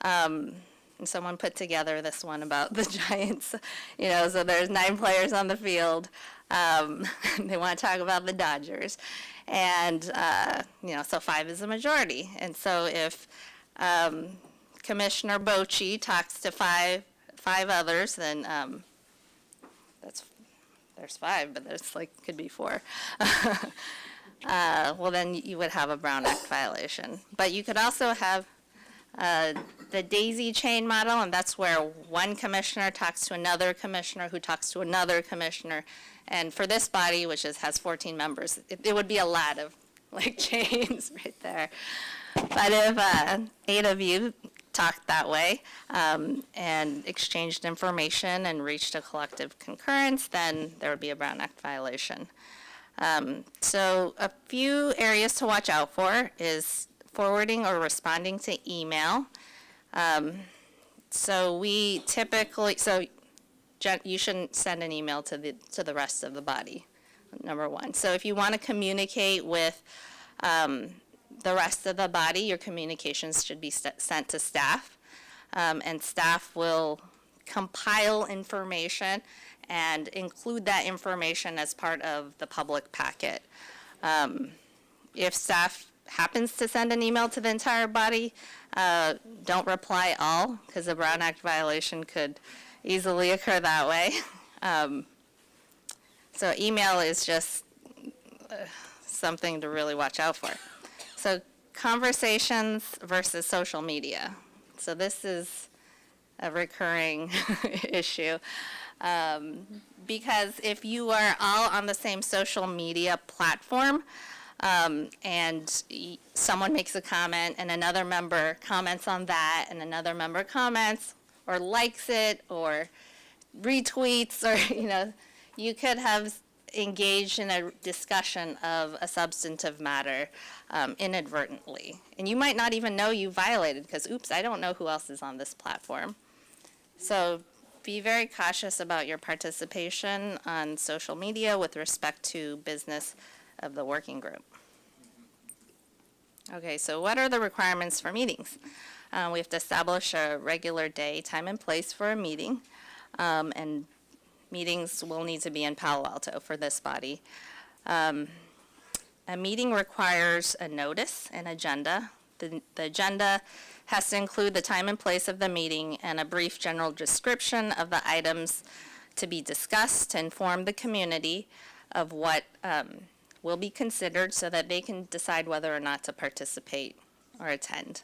And someone put together this one about the Giants, so there's 9 players on the field. They want to talk about the Dodgers. And, so 5 is a majority. And so if Commissioner Bochy talks to five others, then there's 5, but there's could be 4. Well, then you would have a Brown Act violation. But you could also have the daisy chain model, and that's where one commissioner talks to another commissioner who talks to another commissioner. And for this body, which has 14 members, it would be a lot of chains right there. But if 8 of you talked that way and exchanged information and reached a collective concurrence, then there would be a Brown Act violation. So a few areas to watch out for is forwarding or responding to email. So we typically, you shouldn't send an email to the rest of the body, number one. So if you want to communicate with the rest of the body, your communications should be sent to staff, and staff will compile information and include that information as part of the public packet. If staff happens to send an email to the entire body, don't reply all, because a Brown Act violation could easily occur that way. So email is just something to really watch out for. So conversations versus social media. So this is a recurring issue. Because if you are all on the same social media platform, and someone makes a comment and another member comments on that and another member comments or likes it or retweets, or you could have engaged in a discussion of a substantive matter inadvertently. And you might not even know you violated because, oops, I don't know who else is on this platform. So be very cautious about your participation on social media with respect to business of the working group. Okay, so what are the requirements for meetings? We have to establish a regular day, time, and place for a meeting. And meetings will need to be in Palo Alto for this body. A meeting requires a notice, an agenda. The agenda has to include the time and place of the meeting and a brief general description of the items to be discussed to inform the community of what will be considered so that they can decide whether or not to participate or attend.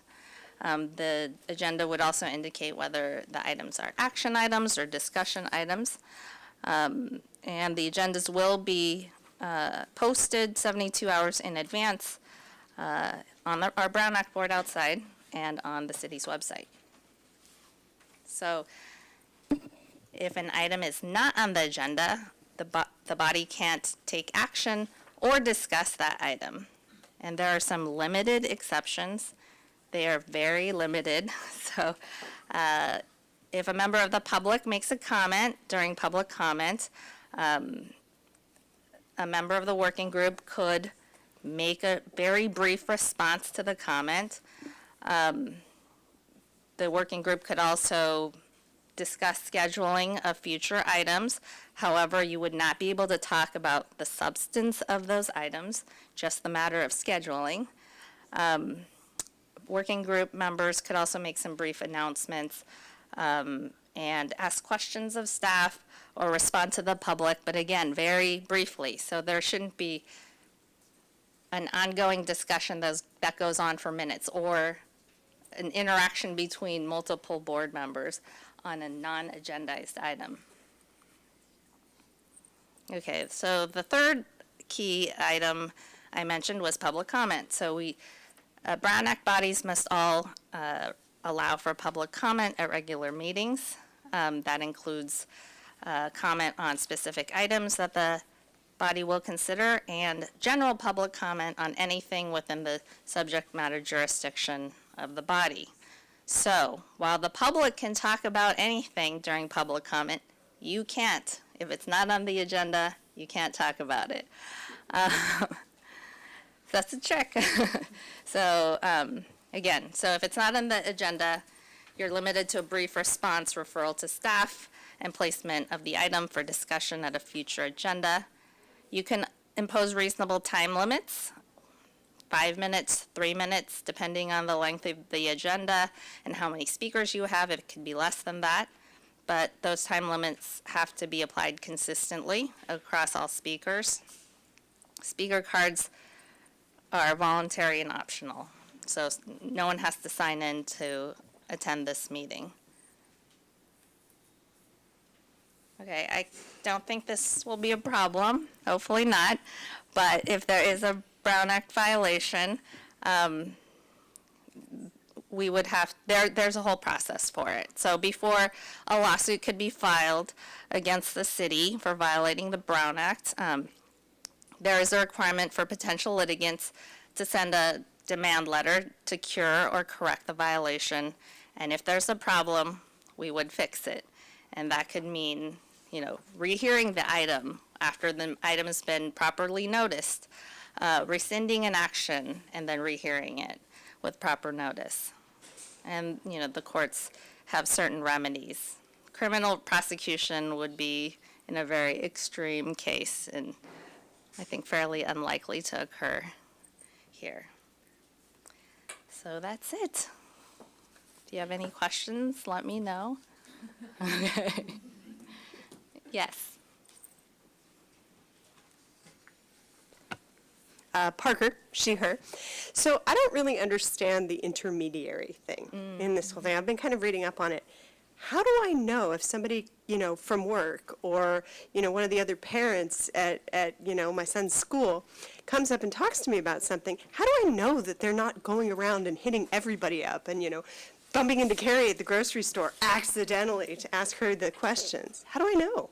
The agenda would also indicate whether the items are action items or discussion items. And the agendas will be posted 72 hours in advance on our Brown Act board outside and on the city's website. So if an item is not on the agenda, the body can't take action or discuss that item. And there are some limited exceptions. They are very limited. So if a member of the public makes a comment during public comment, a member of the working group could make a very brief response to the comment. The working group could also discuss scheduling of future items. However, you would not be able to talk about the substance of those items, just the matter of scheduling. Working group members could also make some brief announcements and ask questions of staff or respond to the public, but again, very briefly. So there shouldn't be an ongoing discussion that goes on for minutes or an interaction between multiple board members on a non-agendized item. Okay, so the third key item I mentioned was public comment. So Brown Act bodies must all allow for public comment at regular meetings. That includes comment on specific items that the body will consider and general public comment on anything within the subject matter jurisdiction of the body. So while the public can talk about anything during public comment, you can't. If it's not on the agenda, you can't talk about it. That's a trick. So again, so if it's not on the agenda, you're limited to a brief response, referral to staff, and placement of the item for discussion at a future agenda. You can impose reasonable time limits, 5 minutes, 3 minutes, depending on the length of the agenda and how many speakers you have. It could be less than that, but those time limits have to be applied consistently across all speakers. Speaker cards are voluntary and optional, so no one has to sign in to attend this meeting. Okay, I don't think this will be a problem, hopefully not, but if there is a Brown Act violation, we would have, there's a whole process for it. So before a lawsuit could be filed against the city for violating the Brown Act, there is a requirement for potential litigants to send a demand letter to cure or correct the violation. And if there's a problem, we would fix it. And that could mean, rehearing the item after the item has been properly noticed, rescinding an action, and then rehearing it with proper notice. And, the courts have certain remedies. Criminal prosecution would be in a very extreme case and I think fairly unlikely to occur here. So that's it. If you have any questions, let me know. Okay. Yes. Parker, she, her. So I don't really understand the intermediary thing in this whole thing. I've been kind of reading up on it. How do I know if somebody, from work or, one of the other parents at my son's school comes up and talks to me about something? How do I know that they're not going around and hitting everybody up and, bumping into Carrie at the grocery store accidentally to ask her the questions? How do I know?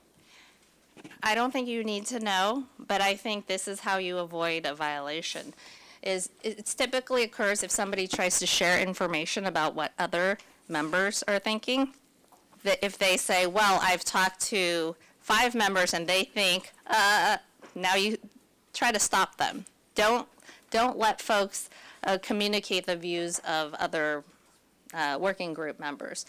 I don't think you need to know, but I think this is how you avoid a violation. It typically occurs if somebody tries to share information about what other members are thinking. That if they say, well, I've talked to 5 members and they think, now you try to stop them. Don't let folks communicate the views of other working group members.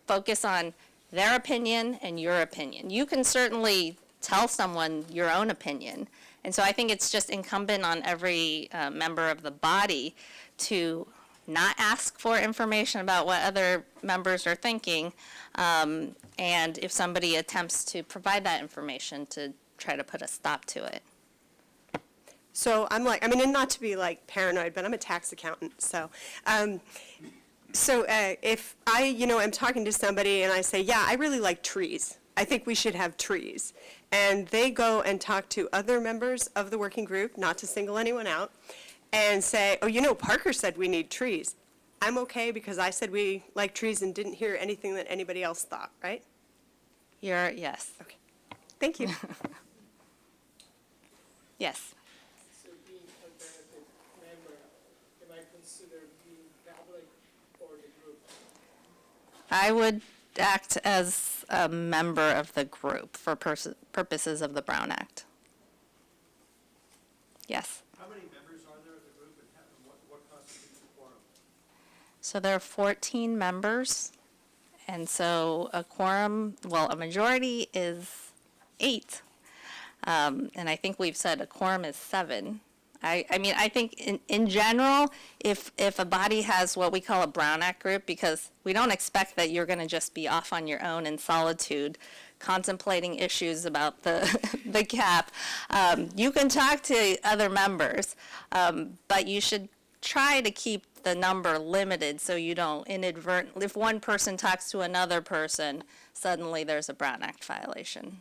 Focus on their opinion and your opinion. You can certainly tell someone your own opinion. And so I think it's just incumbent on every member of the body to not ask for information about what other members are thinking, and if somebody attempts to provide that information, to try to put a stop to it. So I'm like, and not to be like paranoid, but I'm a tax accountant, so. If I, am talking to somebody and I say, yeah, I really like trees. I think we should have trees. And they go and talk to other members of the working group, not to single anyone out, and say, oh, Parker said we need trees. I'm okay because I said we like trees and didn't hear anything that anybody else thought, right? Yes. Okay. Thank you. Yes. So being a benefit member, am I considered being public or the group? I would act as a member of the group for purposes of the Brown Act. Yes. How many members are there of the group and what constitutes a quorum? So there are 14 members, and so a quorum, a majority is 8. And I think we've said a quorum is 7. I think in general, if a body has what we call a Brown Act group, because we don't expect that you're going to just be off on your own in solitude contemplating issues about the cap, you can talk to other members, but you should try to keep the number limited so you don't inadvertently, if one person talks to another person, suddenly there's a Brown Act violation.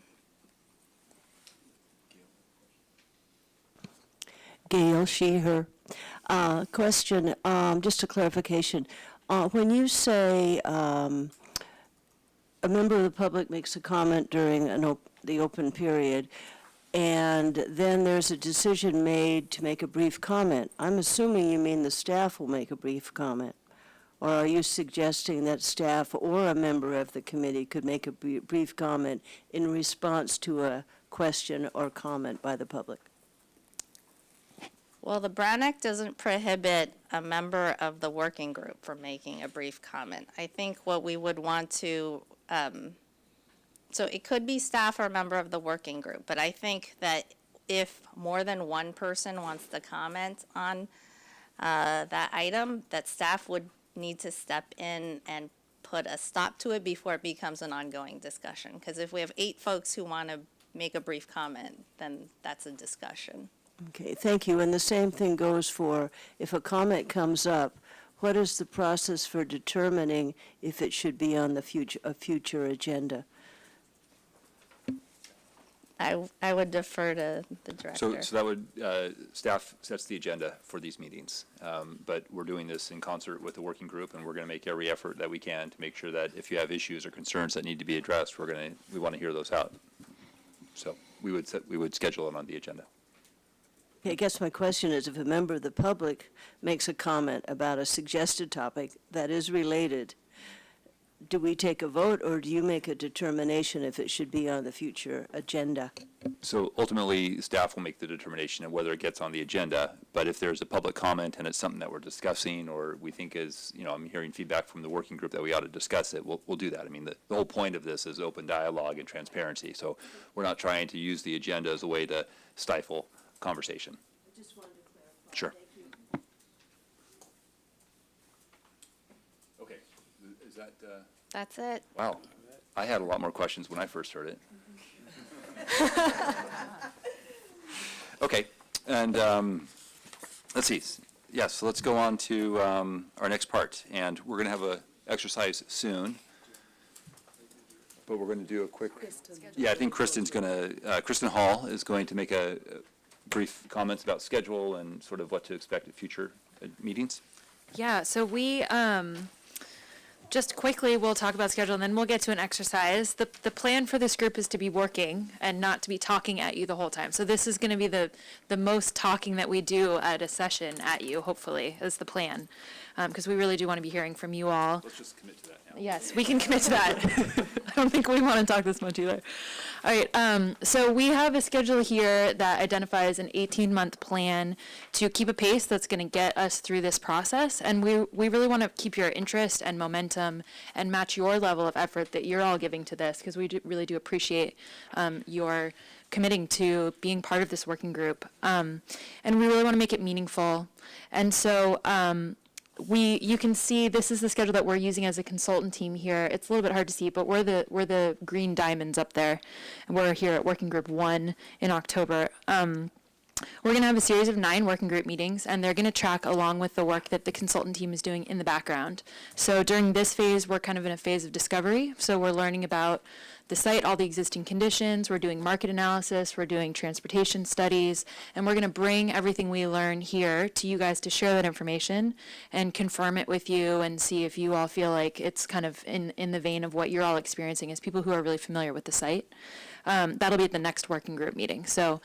Gail, she, her. Question, just a clarification. When you say a member of the public makes a comment during the open period, and then there's a decision made to make a brief comment, I'm assuming you mean the staff will make a brief comment. Or are you suggesting that staff or a member of the committee could make a brief comment in response to a question or comment by the public? Well, the Brown Act doesn't prohibit a member of the working group from making a brief comment. I think what we would want to, so it could be staff or a member of the working group, but I think that if more than one person wants to comment on that item, that staff would need to step in and put a stop to it before it becomes an ongoing discussion. Because if we have 8 folks who want to make a brief comment, then that's a discussion. Okay, thank you. And the same thing goes for if a comment comes up, what is the process for determining if it should be on the future agenda? I would defer to the director. So that would, staff sets the agenda for these meetings. But we're doing this in concert with the working group, and we're going to make every effort that we can to make sure that if you have issues or concerns that need to be addressed, we want to hear those out. So we would schedule it on the agenda. I guess my question is, if a member of the public makes a comment about a suggested topic that is related, do we take a vote, or do you make a determination if it should be on the future agenda? So ultimately, staff will make the determination of whether it gets on the agenda, but if there's a public comment and it's something that we're discussing, or we think is, I'm hearing feedback from the working group that we ought to discuss it, we'll do that. I mean, the whole point of this is open dialogue and transparency, so we're not trying to use the agenda as a way to stifle conversation. I just wanted to clarify. Sure. Thank you. Okay, is that, That's it. wow. I had a lot more questions when I first heard it. Okay, and let's see. Yes, so let's go on to our next part, and we're going to have a exercise soon. But we're going to do a quick. Yeah, I think Kristen Hall is going to make a brief comments about schedule and sort of what to expect at future meetings. Yeah, so we, just quickly, we'll talk about schedule, and then we'll get to an exercise. The plan for this group is to be working and not to be talking at you the whole time. So this is going to be the most talking that we do at a session at you, hopefully, is the plan. Because we really do want to be hearing from you all. Let's just commit to that now. Yes, we can commit to that. I don't think we want to talk this much either. All right, so we have a schedule here that identifies an 18-month plan to keep a pace that's going to get us through this process. And we really want to keep your interest and momentum and match your level of effort that you're all giving to this, because we really do appreciate your committing to being part of this working group. And we really want to make it meaningful. And so you can see this is the schedule that we're using as a consultant team here. It's a little bit hard to see, but we're the green diamonds up there, and we're here at Working Group 1 in October. We're going to have a series of 9 working group meetings, and they're going to track along with the work that the consultant team is doing in the background. So during this phase, we're kind of in a phase of discovery. So we're learning about the site, all the existing conditions, we're doing market analysis, we're doing transportation studies, and we're going to bring everything we learn here to you guys to share that information and confirm it with you and see if you all feel like it's kind of in the vein of what you're all experiencing as people who are really familiar with the site. That'll be at the next working group meeting. So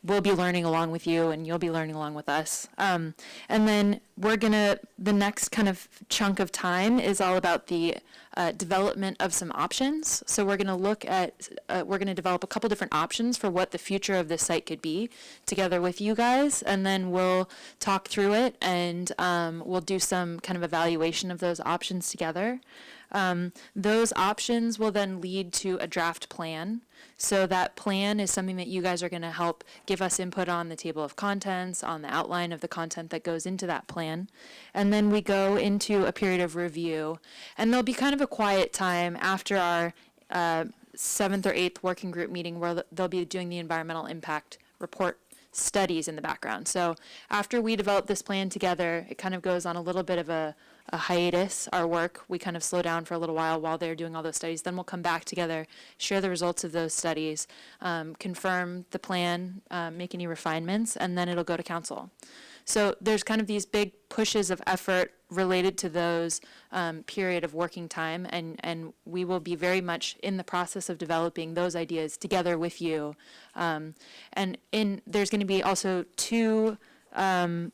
we'll be learning along with you, and you'll be learning along with us. And then the next kind of chunk of time is all about the development of some options. So we're going to look at, we're going to develop a couple different options for what the future of this site could be together with you guys, and then we'll talk through it, and we'll do some kind of evaluation of those options together. Those options will then lead to a draft plan. So that plan is something that you guys are going to help give us input on the table of contents, on the outline of the content that goes into that plan. And then we go into a period of review. And there'll be kind of a quiet time after our 7th or 8th working group meeting where they'll be doing the environmental impact report studies in the background. So after we develop this plan together, it kind of goes on a little bit of a hiatus, our work. We kind of slow down for a little while they're doing all those studies. Then we'll come back together, share the results of those studies, confirm the plan, make any refinements, and then it'll go to council. So there's kind of these big pushes of effort related to those period of working time, and we will be very much in the process of developing those ideas together with you. And there's going to be also 2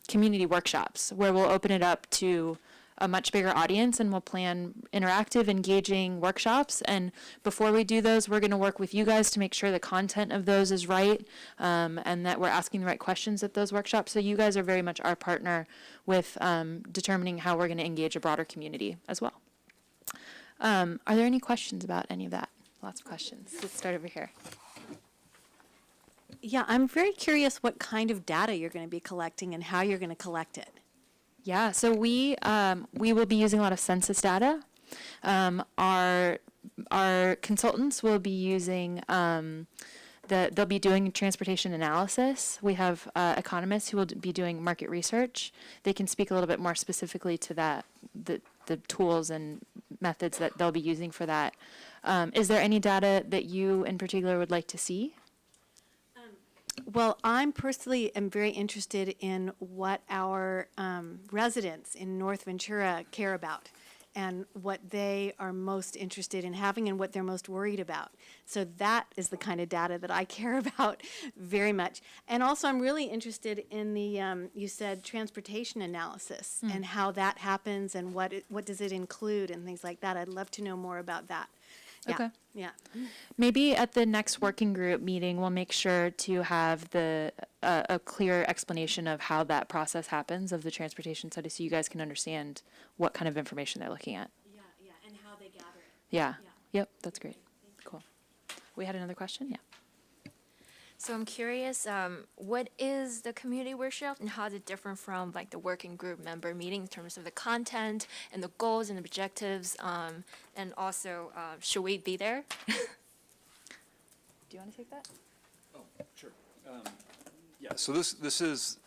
community workshops where we'll open it up to a much bigger audience, and we'll plan interactive, engaging workshops. And before we do those, we're going to work with you guys to make sure the content of those is right, and that we're asking the right questions at those workshops. So you guys are very much our partner with determining how we're going to engage a broader community as well. Are there any questions about any of that? Lots of questions. Let's start over here. Yeah, I'm very curious what kind of data you're going to be collecting and how you're going to collect it. Yeah, so we will be using a lot of census data. Our consultants will be using they'll be doing transportation analysis. We have economists who will be doing market research. They can speak a little bit more specifically to that, the tools and methods that they'll be using for that. Is there any data that you in particular would like to see? Well, I'm personally am very interested in what our residents in North Ventura care about and what they are most interested in having and what they're most worried about. So that is the kind of data that I care about very much. And also I'm really interested in the, you said transportation analysis and how that happens and what does it include and things like that. I'd love to know more about that. Yeah. Okay. Yeah. Maybe at the next working group meeting, we'll make sure to have a clear explanation of how that process happens of the transportation study, so you guys can understand what kind of information they're looking at. Yeah, and how they gather it. Yeah. Yep, that's great. Cool. We had another question? Yeah. So I'm curious, what is the community workshop and how is it different from like the working group member meeting in terms of the content and the goals and the objectives? And also, should we be there? Do you want to take that? Oh, sure. Yeah, so this is,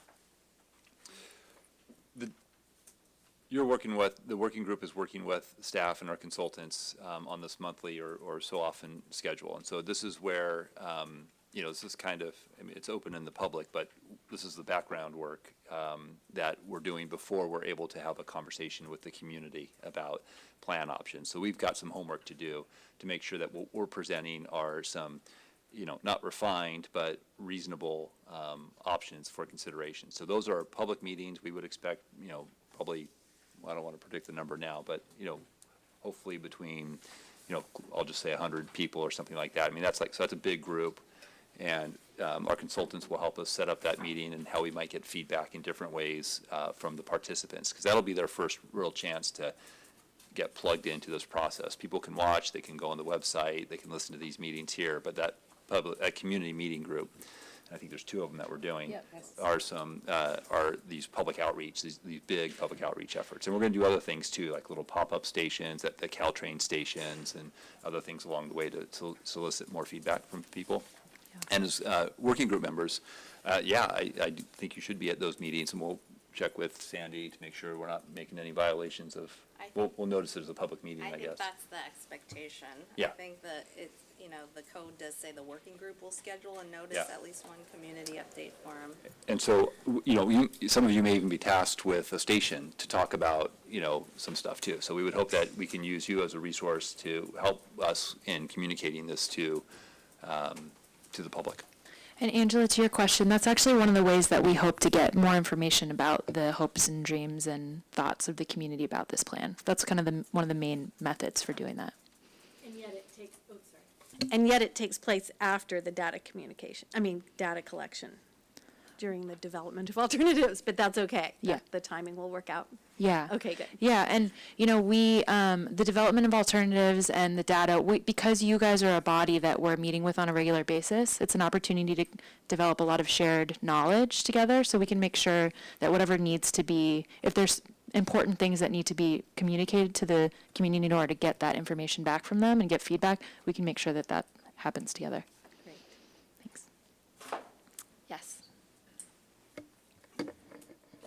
you're working with, the working group is working with staff and our consultants on this monthly or so often schedule. And so this is where, this is kind of, I mean, it's open in the public, but this is the background work that we're doing before we're able to have a conversation with the community about plan options. So we've got some homework to do to make sure that what we're presenting are some, not refined, but reasonable options for consideration. So those are public meetings. We would expect, probably, I don't want to predict the number now, but, hopefully between, I'll just say 100 people or something like that. I mean, so that's a big group. And our consultants will help us set up that meeting and how we might get feedback in different ways from the participants, because that'll be their first real chance to get plugged into this process. People can watch, they can go on the website, they can listen to these meetings here, but that community meeting group, and I think there's 2 of them that we're doing, are these public outreach, these big public outreach efforts. And we're going to do other things too, like little pop-up stations at the Caltrain stations and other things along the way to solicit more feedback from people. And as working group members, I do think you should be at those meetings, and we'll check with Sandy to make sure we're not making any violations of, we'll notice it as a public meeting, I guess. I think that's the expectation. Yeah. I think that it's, the code does say the working group will schedule and notice at least one community update forum. And so, some of you may even be tasked with a station to talk about, some stuff too. So we would hope that we can use you as a resource to help us in communicating this to the public. And Angela, to your question, that's actually one of the ways that we hope to get more information about the hopes and dreams and thoughts of the community about this plan. That's kind of one of the main methods for doing that. And yet it takes place after the data collection, during the development of alternatives, but that's okay. Yeah. The timing will work out. Yeah. Okay, good. Yeah, and we, the development of alternatives and the data, because you guys are a body that we're meeting with on a regular basis, it's an opportunity to develop a lot of shared knowledge together, so we can make sure that whatever needs to be, if there's important things that need to be communicated to the community in order to get that information back from them and get feedback, we can make sure that that happens together. Great. Thanks. Yes.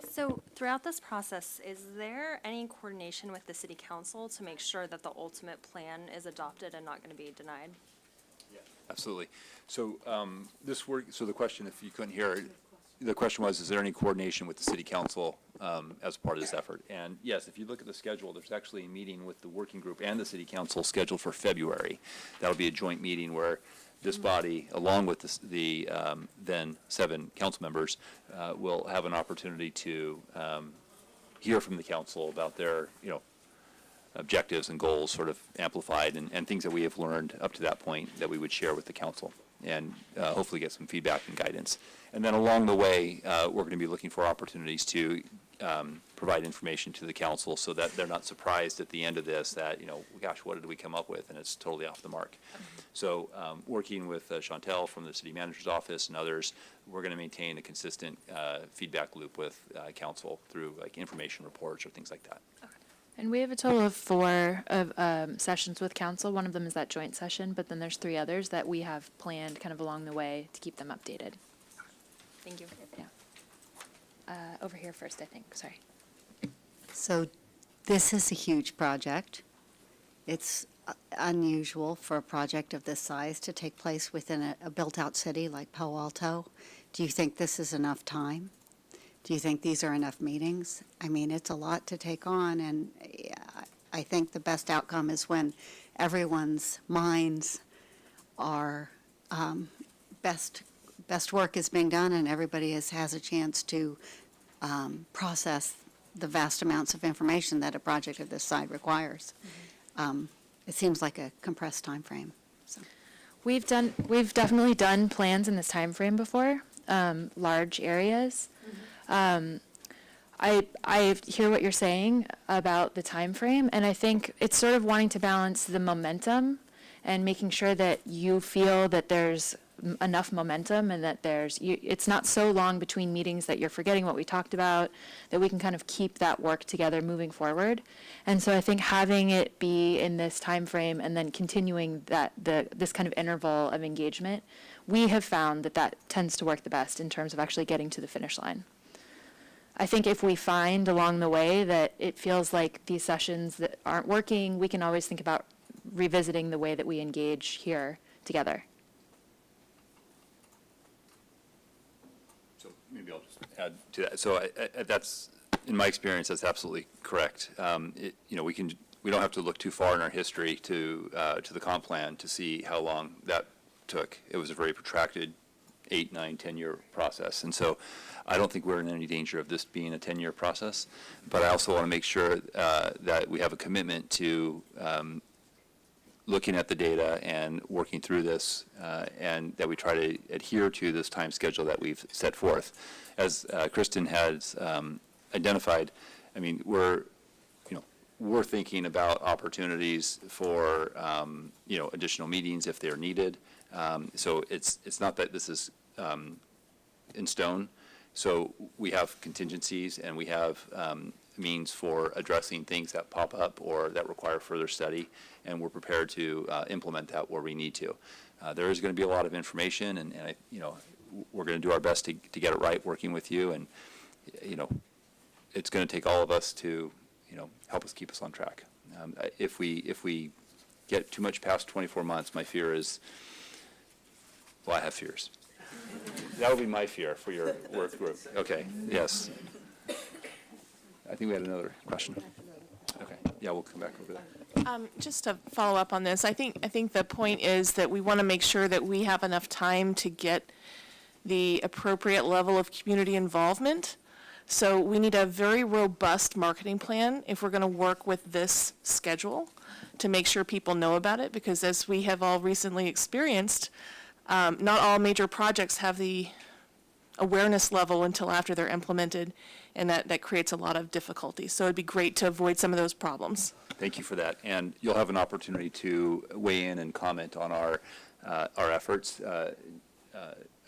So throughout this process, is there any coordination with the city council to make sure that the ultimate plan is adopted and not going to be denied? Absolutely. So so the question, if you couldn't hear it, the question was, is there any coordination with the city council as part of this effort? And yes, if you look at the schedule, there's actually a meeting with the working group and the city council scheduled for February. That'll be a joint meeting where this body, along with the then 7 council members, will have an opportunity to hear from the council about their, objectives and goals sort of amplified and things that we have learned up to that point that we would share with the council and hopefully get some feedback and guidance. And then along the way, we're going to be looking for opportunities to provide information to the council so that they're not surprised at the end of this that, gosh, what did we come up with? And it's totally off the mark. So working with Chantel from the city manager's office and others, we're going to maintain a consistent feedback loop with council through like information reports or things like that. And we have a total of 4 sessions with council. One of them is that joint session, but then there's 3 others that we have planned kind of along the way to keep them updated. Thank you. Yeah. Over here first, I think. Sorry. So this is a huge project. It's unusual for a project of this size to take place within a built-out city like Palo Alto. Do you think this is enough time? Do you think these are enough meetings? I mean, it's a lot to take on, and I think the best outcome is when everyone's minds are, best work is being done and everybody has a chance to process the vast amounts of information that a project of this size requires. It seems like a compressed time frame. So. We've definitely done plans in this time frame before, large areas. I hear what you're saying about the time frame, and I think it's sort of wanting to balance the momentum and making sure that you feel that there's enough momentum and that it's not so long between meetings that you're forgetting what we talked about, that we can kind of keep that work together moving forward. And so I think having it be in this time frame and then continuing this kind of interval of engagement, we have found that tends to work the best in terms of actually getting to the finish line. I think if we find along the way that it feels like these sessions that aren't working, we can always think about revisiting the way that we engage here together. So maybe I'll just add to that. So that's, in my experience, that's absolutely correct. We don't have to look too far in our history to the comp plan to see how long that took. It was a very protracted 8, 9, 10-year process. And so I don't think we're in any danger of this being a 10-year process. But I also want to make sure that we have a commitment to looking at the data and working through this, and that we try to adhere to this time schedule that we've set forth. As Kristen has identified, I mean, we're thinking about opportunities for additional meetings if they're needed. So it's not that this is in stone. So we have contingencies and we have means for addressing things that pop up or that require further study, and we're prepared to implement that where we need to. There is going to be a lot of information, and we're going to do our best to get it right, working with you, and it's going to take all of us to help us keep us on track. If we get too much past 24 months, my fear is, well, I have fears. That would be my fear for your work group. Okay, yes. I think we had another question. Okay, yeah, we'll come back over there. Just to follow up on this, I think the point is that we want to make sure that we have enough time to get the appropriate level of community involvement. So we need a very robust marketing plan if we're going to work with this schedule to make sure people know about it, because as we have all recently experienced, not all major projects have the awareness level until after they're implemented, and that creates a lot of difficulty. So it'd be great to avoid some of those problems. Thank you for that. And you'll have an opportunity to weigh in and comment on our efforts.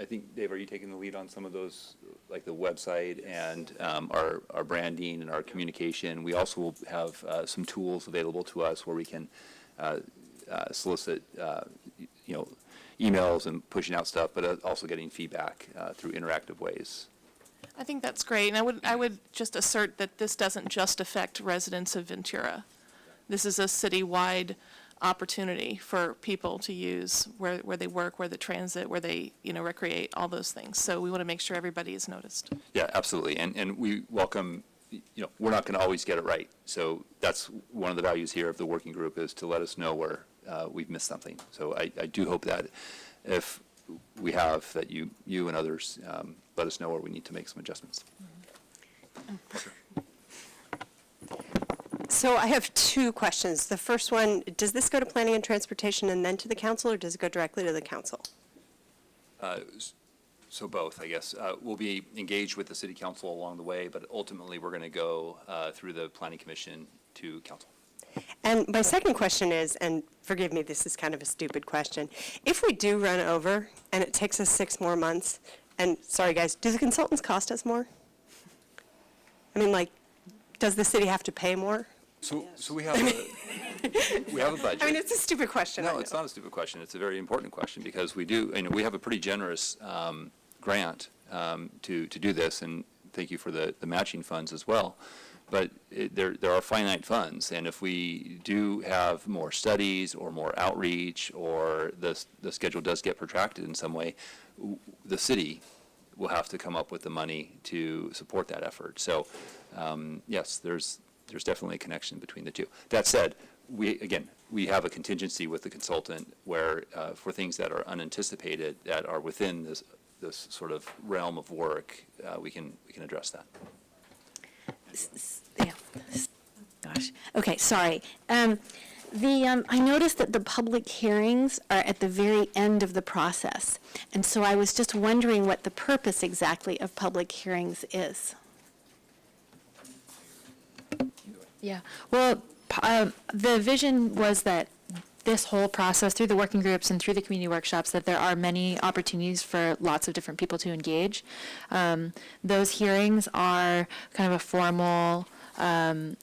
I think, Dave, are you taking the lead on some of those, like the website and our branding and our communication? We also will have some tools available to us where we can solicit, emails and pushing out stuff, but also getting feedback through interactive ways. I think that's great, and I would just assert that this doesn't just affect residents of Ventura. This is a citywide opportunity for people to use where they work, where they transit, where they recreate, all those things. So we want to make sure everybody is noticed. Yeah, absolutely, and we welcome. We're not going to always get it right. So that's one of the values here of the working group, is to let us know where we've missed something. So I do hope that if we have, that you and others let us know where we need to make some adjustments. So I have two questions. The first one, does this go to Planning and Transportation and then to the council, or does it go directly to the council? So both, I guess. We'll be engaged with the city council along the way, but ultimately we're going to go through the planning commission to council. And my second question is, and forgive me, this is kind of a stupid question. If we do run over and it takes us 6 more months, and sorry guys, do the consultants cost us more? I mean, like, does the city have to pay more? So we have we have a budget. I mean, it's a stupid question. No, it's not a stupid question. It's a very important question, because we have a pretty generous grant to do this, and thank you for the matching funds as well. But there are finite funds, and if we do have more studies or more outreach, or the schedule does get protracted in some way, the city will have to come up with the money to support that effort. So yes, there's definitely a connection between the two. That said, we have a contingency with the consultant where for things that are unanticipated, that are within this sort of realm of work, we can address that. Yeah. Gosh. Okay, sorry. I noticed that the public hearings are at the very end of the process, and so I was just wondering what the purpose exactly of public hearings is. Yeah. Well, the vision was that this whole process, through the working groups and through the community workshops, that there are many opportunities for lots of different people to engage. Those hearings are kind of a formal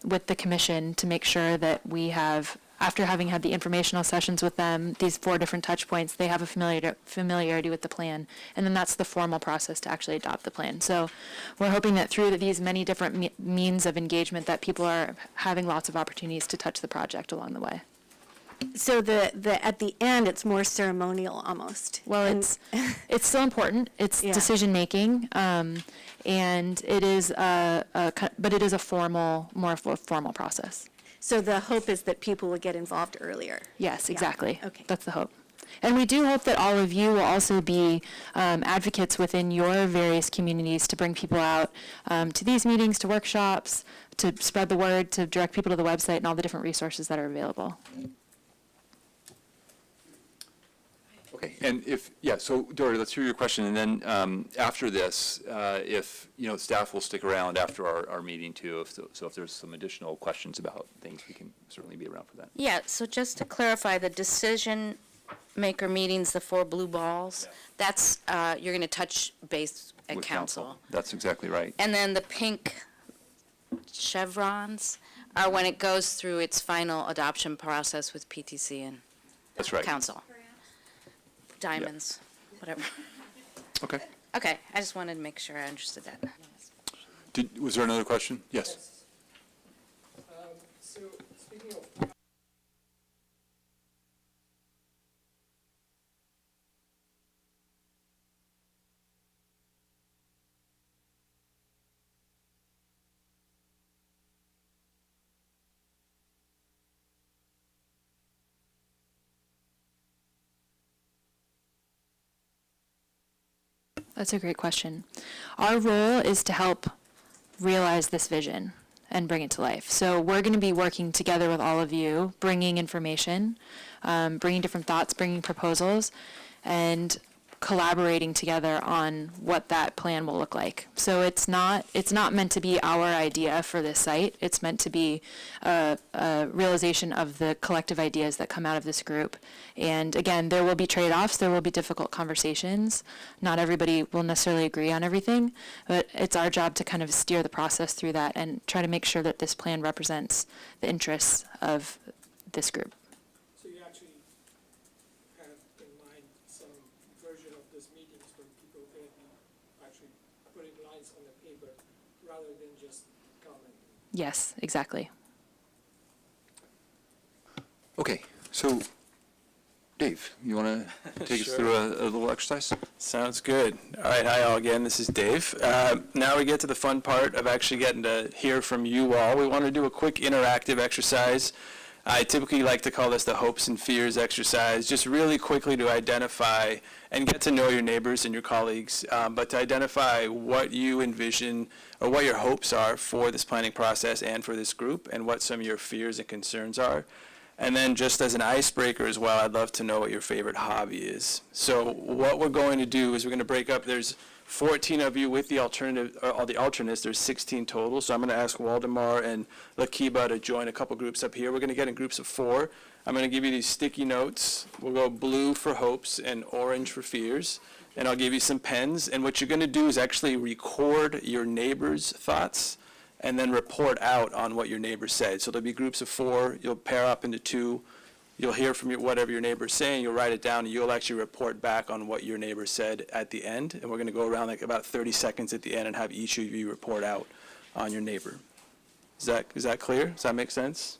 with the commission to make sure that we have, after having had the informational sessions with them, these 4 different touch points, they have a familiarity with the plan, and then that's the formal process to actually adopt the plan. So we're hoping that through these many different means of engagement that people are having lots of opportunities to touch the project along the way. So at the end, it's more ceremonial almost. Well, it's still important. It's decision making, and it is but it is a more formal process. So the hope is that people will get involved earlier. Yes, exactly. Okay. That's the hope. And we do hope that all of you will also be advocates within your various communities to bring people out to these meetings, to workshops, to spread the word, to direct people to the website and all the different resources that are available. Okay, and so Dory, let's hear your question, and then after this, if, staff will stick around after our meeting too, so if there's some additional questions about things, we can certainly be around for that. Yeah, so just to clarify, the decision maker meetings, the 4 blue balls, that's, you're going to touch base at With council. That's exactly right. And then the pink chevrons are when it goes through its final adoption process with PTC and That's right. council. Diamonds, whatever. Okay. Okay, I just wanted to make sure I understood that. Was there another question? Yes. So speaking of That's a great question. Our role is to help realize this vision and bring it to life. So we're going to be working together with all of you, bringing information, bringing different thoughts, bringing proposals, and collaborating together on what that plan will look like. So it's not meant to be our idea for this site. It's meant to be a realization of the collective ideas that come out of this group. And again, there will be trade-offs. There will be difficult conversations. Not everybody will necessarily agree on everything, but it's our job to kind of steer the process through that and try to make sure that this plan represents the interests of this group. So you actually have in mind some version of this meetings where people can be actually putting lines on the paper rather than just commenting. Yes, exactly. Okay, so Dave, you want to take us through a little exercise? Sounds good. All right, hi all again, this is Dave. Now we get to the fun part of actually getting to hear from you all. We want to do a quick interactive exercise. I typically like to call this the hopes and fears exercise, just really quickly to identify and get to know your neighbors and your colleagues, but to identify what you envision or what your hopes are for this planning process and for this group, and what some of your fears and concerns are. And then just as an icebreaker as well, I'd love to know what your favorite hobby is. So what we're going to do is we're going to break up, there's 14 of you with the alternative, or all the alternates, there's 16 total. So I'm going to ask Waldemar and Lakiba to join a couple groups up here. We're going to get in groups of 4. I'm going to give you these sticky notes. We'll go blue for hopes and orange for fears. And I'll give you some pens. And what you're going to do is actually record your neighbor's thoughts and then report out on what your neighbor said. So there'll be groups of 4. You'll pair up into 2. You'll hear from whatever your neighbor's saying. You'll write it down, and you'll actually report back on what your neighbor said at the end. And we're going to go around like about 30 seconds at the end and have each of you report out on your neighbor. Is that clear? Does that make sense?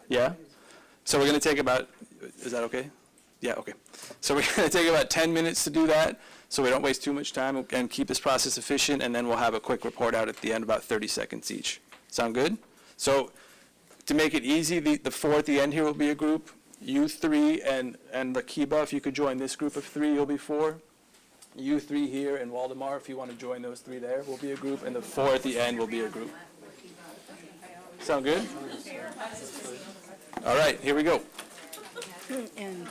Yeah? So we're going to take about, is that okay? Yeah, okay. So we're going to take about 10 minutes to do that, so we don't waste too much time and keep this process efficient, and then we'll have a quick report out at the end, about 30 seconds each. Sound good? So to make it easy, the 4 at the end here will be a group. You 3 and Lakiba, if you could join this group of 3, you'll be 4. You 3 here and Waldemar, if you want to join those 3 there, will be a group, and the 4 at the end will be a group. Sound good? All right, here we go. And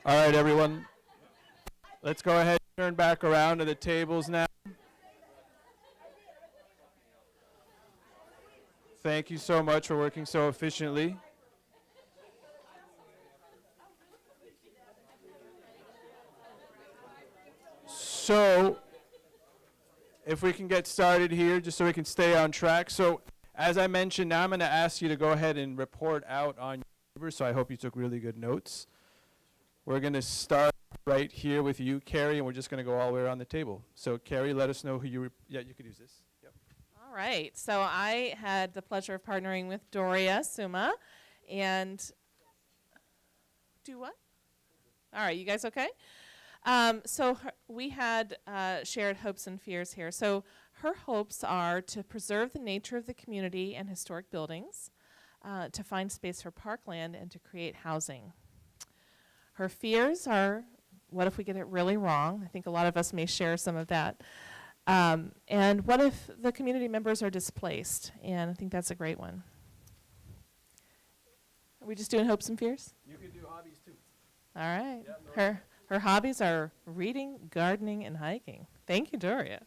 All right, everyone. Let's go ahead and turn back around to the tables now. Thank you so much for working so efficiently. So, if we can get started here, just so we can stay on track. So, as I mentioned, now I'm going to ask you to go ahead and report out on your neighbors, so I hope you took really good notes. We're going to start right here with you, Carrie, and we're just going to go all the way around the table. So, Carrie, let us know who you yeah, you could use this. Yep. All right. So I had the pleasure of partnering with Doria Suma, and do what? All right. You guys okay? We had shared hopes and fears here. So her hopes are to preserve the nature of the community and historic buildings, to find space for parkland, and to create housing. Her fears are, what if we get it really wrong? I think a lot of us may share some of that. And what if the community members are displaced? And I think that's a great one. Are we just doing hopes and fears? You could do hobbies too. All right. Yeah, her hobbies are reading, gardening, and hiking. Thank you, Doria.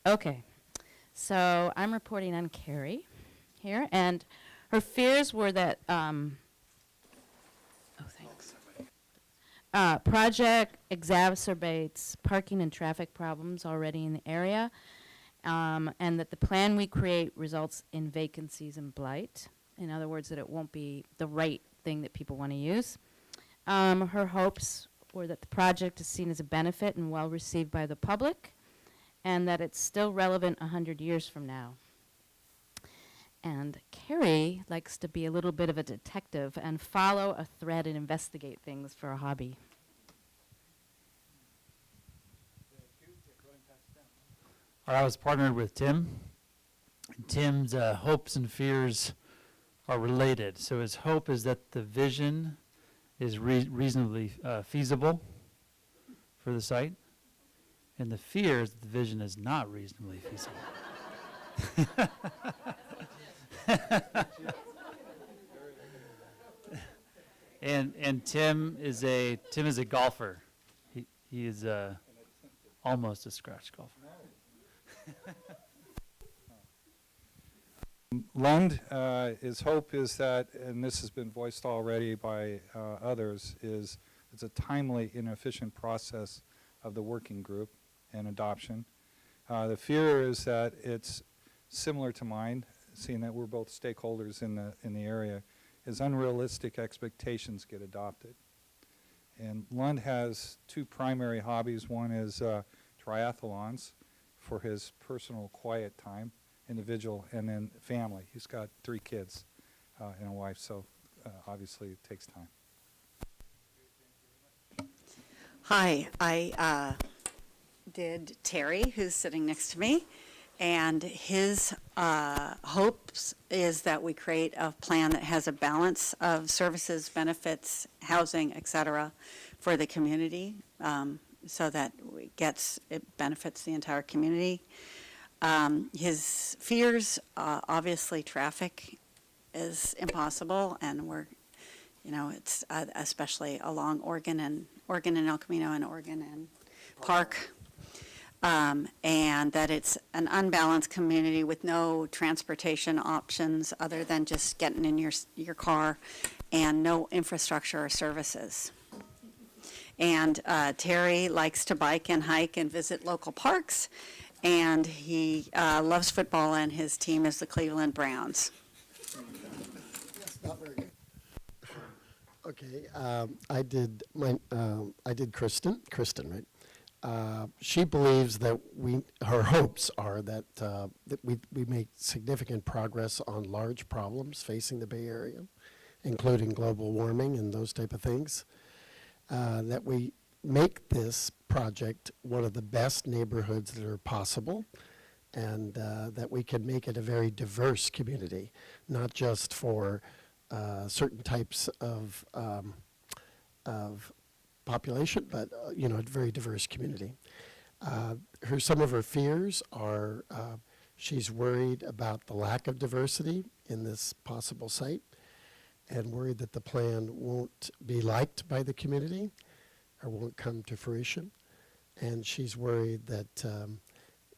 Okay, so I'm reporting on Carrie here, and her fears were that, project exacerbates parking and traffic problems already in the area, and that the plan we create results in vacancies and blight. In other words, that it won't be the right thing that people want to use. Her hopes were that the project is seen as a benefit and well received by the public, and that it's still relevant 100 years from now. And Carrie likes to be a little bit of a detective and follow a thread and investigate things for a hobby. All right, I was partnered with Tim. Tim's hopes and fears are related. So his hope is that the vision is reasonably feasible for the site, and the fear is that the vision is not reasonably feasible. And Tim is a golfer. He is almost a scratch golfer. Lund, his hope is that, and this has been voiced already by others, is it's a timely and efficient process of the working group and adoption. The fear is that it's similar to mine, seeing that we're both stakeholders in the area, is unrealistic expectations get adopted. And Lund has two primary hobbies. One is triathlons for his personal quiet time, individual, and then family. He's got 3 kids and a wife, so obviously it takes time. Hi, I did Terry, who's sitting next to me, and his hopes is that we create a plan that has a balance of services, benefits, housing, et cetera, for the community, so that it benefits the entire community. His fears, obviously traffic is impossible, and it's especially along Oregon and El Camino and Oregon and Park, and that it's an unbalanced community with no transportation options other than just getting in your car, and no infrastructure or services. And Terry likes to bike and hike and visit local parks, and he loves football, and his team is the Cleveland Browns. That's not very good. Okay, I did Kristen, right? She believes that her hopes are that we make significant progress on large problems facing the Bay Area, including global warming and those type of things. That we make this project one of the best neighborhoods that are possible, and that we can make it a very diverse community, not just for certain types of population, but a very diverse community. Some of her fears are she's worried about the lack of diversity in this possible site, and worried that the plan won't be liked by the community or won't come to fruition. And she's worried that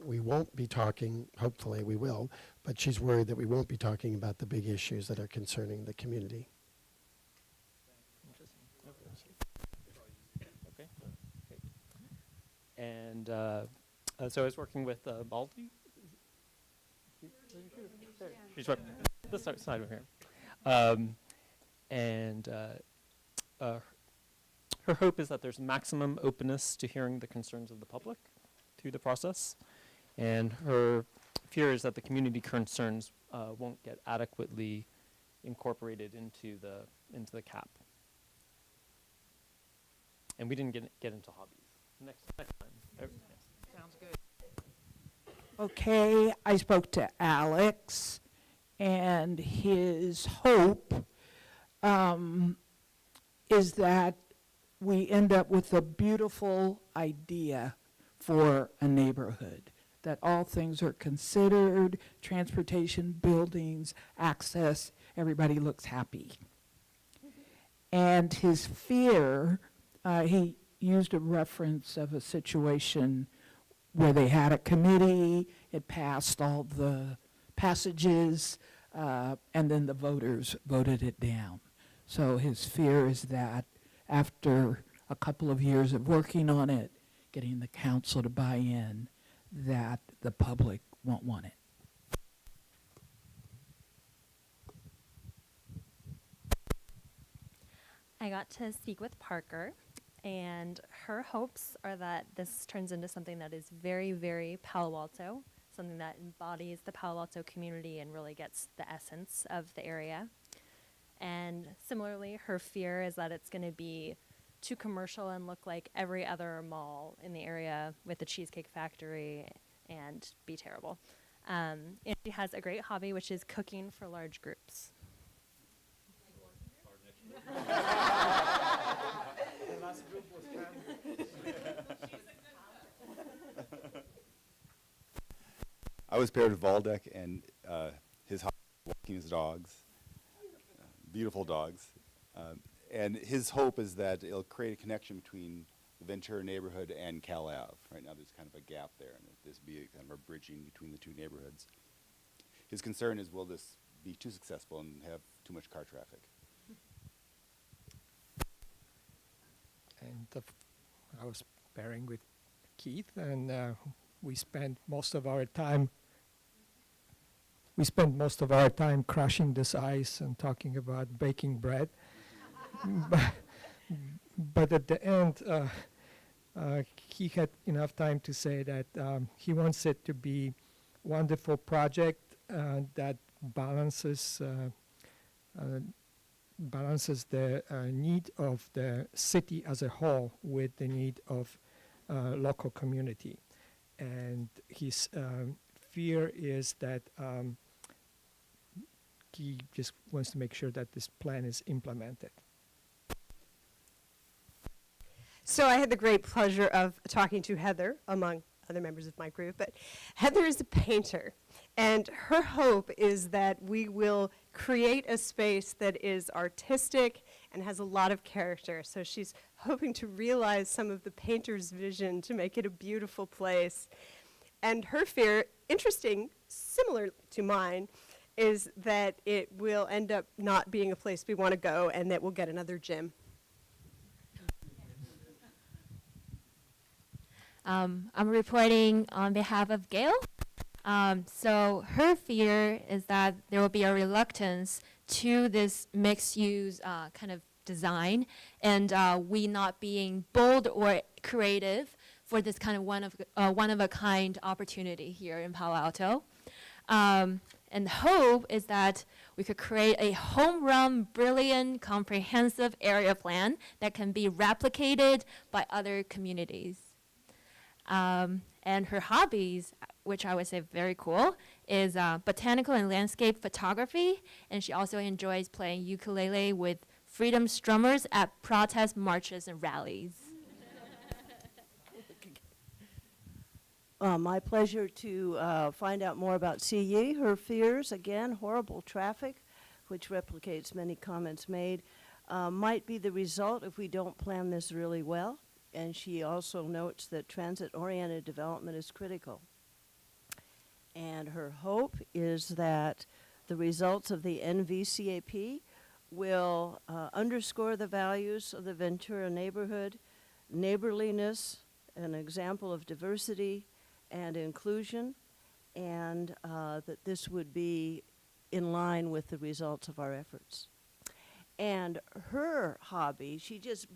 we won't be talking, hopefully we will, but she's worried that we won't be talking about the big issues that are concerning the community. Okay. And so I was working with Balti. She's right this side over here. And her hope is that there's maximum openness to hearing the concerns of the public through the process. And her fear is that the community concerns won't get adequately incorporated into the CAP. And we didn't get into hobbies. Next time. Sounds good. Okay, I spoke to Alex, and his hope is that we end up with a beautiful idea for a neighborhood, that all things are considered, transportation, buildings, access, everybody looks happy. And his fear, he used a reference of a situation where they had a committee, it passed all the passages, and then the voters voted it down. So his fear is that after a couple of years of working on it, getting the council to buy in, that the public won't want it. I got to speak with Parker, and her hopes are that this turns into something that is very, very Palo Alto, something that embodies the Palo Alto community and really gets the essence of the area. And similarly, her fear is that it's going to be too commercial and look like every other mall in the area with the Cheesecake Factory and be terrible. And she has a great hobby, which is cooking for large groups. I was paired with Valdek, and his hobby was walking his dogs, beautiful dogs. And his hope is that it'll create a connection between the Ventura neighborhood and Cal Ave. Right now there's kind of a gap there, and this be a kind of a bridging between the two neighborhoods. His concern is, will this be too successful and have too much car traffic? And I was pairing with Keith, and we spent most of our time crushing this ice and talking about baking bread. But at the end, he had enough time to say that he wants it to be a wonderful project that balances the need of the city as a whole with the need of local community. And his fear is that he just wants to make sure that this plan is implemented. So I had the great pleasure of talking to Heather, among other members of my group, but Heather is a painter, and her hope is that we will create a space that is artistic and has a lot of character. So she's hoping to realize some of the painter's vision to make it a beautiful place. And her fear, interesting, similar to mine, is that it will end up not being a place we want to go and that we'll get another gym. I'm reporting on behalf of Gail. So her fear is that there will be a reluctance to this mixed-use kind of design, and we not being bold or creative for this kind of one-of-a-kind opportunity here in Palo Alto. And the hope is that we could create a home-run, brilliant, comprehensive area plan that can be replicated by other communities. And her hobbies, which I would say very cool, is botanical and landscape photography, and she also enjoys playing ukulele with freedom strummers at protest marches and rallies. My pleasure to find out more about CE. Her fears, again, horrible traffic, which replicates many comments made, might be the result if we don't plan this really well. And she also notes that transit-oriented development is critical. And her hope is that the results of the NVCAP will underscore the values of the Ventura neighborhood, neighborliness, an example of diversity and inclusion, and that this would be in line with the results of our efforts. And her hobby, she just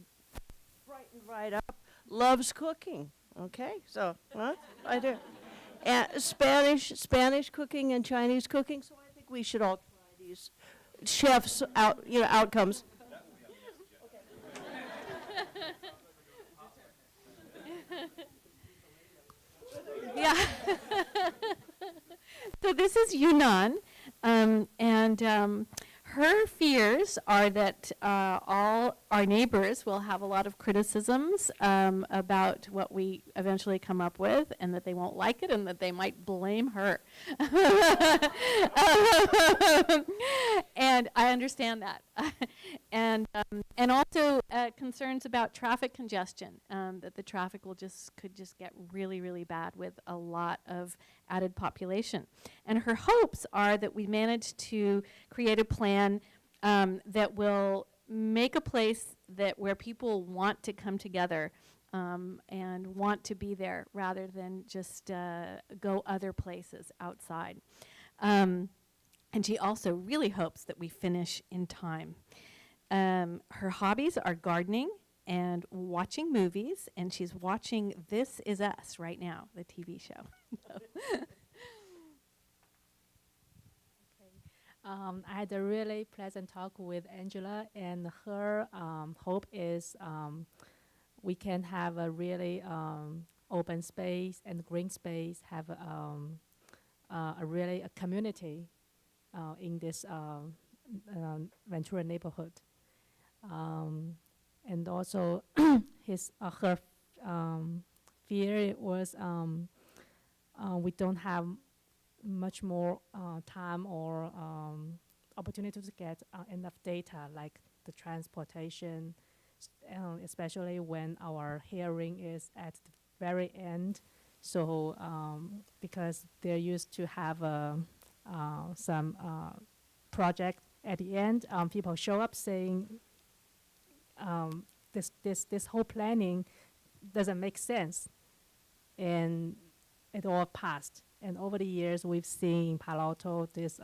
brightened right up, loves cooking. Okay, so I do. And Spanish cooking and Chinese cooking. So I think we should all try these chefs outcomes. Yeah. So this is Yunnan, and her fears are that all our neighbors will have a lot of criticisms about what we eventually come up with, and that they won't like it, and that they might blame her. And I understand that. And also concerns about traffic congestion, that the traffic could just get really, really bad with a lot of added population. And her hopes are that we manage to create a plan that will make a place where people want to come together and want to be there rather than just go other places outside. And she also really hopes that we finish in time. Her hobbies are gardening and watching movies, and she's watching This Is Us right now, the TV show. I had a really pleasant talk with Angela, and her hope is we can have a really open space and green space, have a community in this Ventura neighborhood. And also her fear was we don't have much more time or opportunity to get enough data, like the transportation, especially when our hearing is at the very end. So because they're used to have some project at the end, people show up saying this whole planning doesn't make sense, and it all passed. And over the years, we've seen in Palo Alto this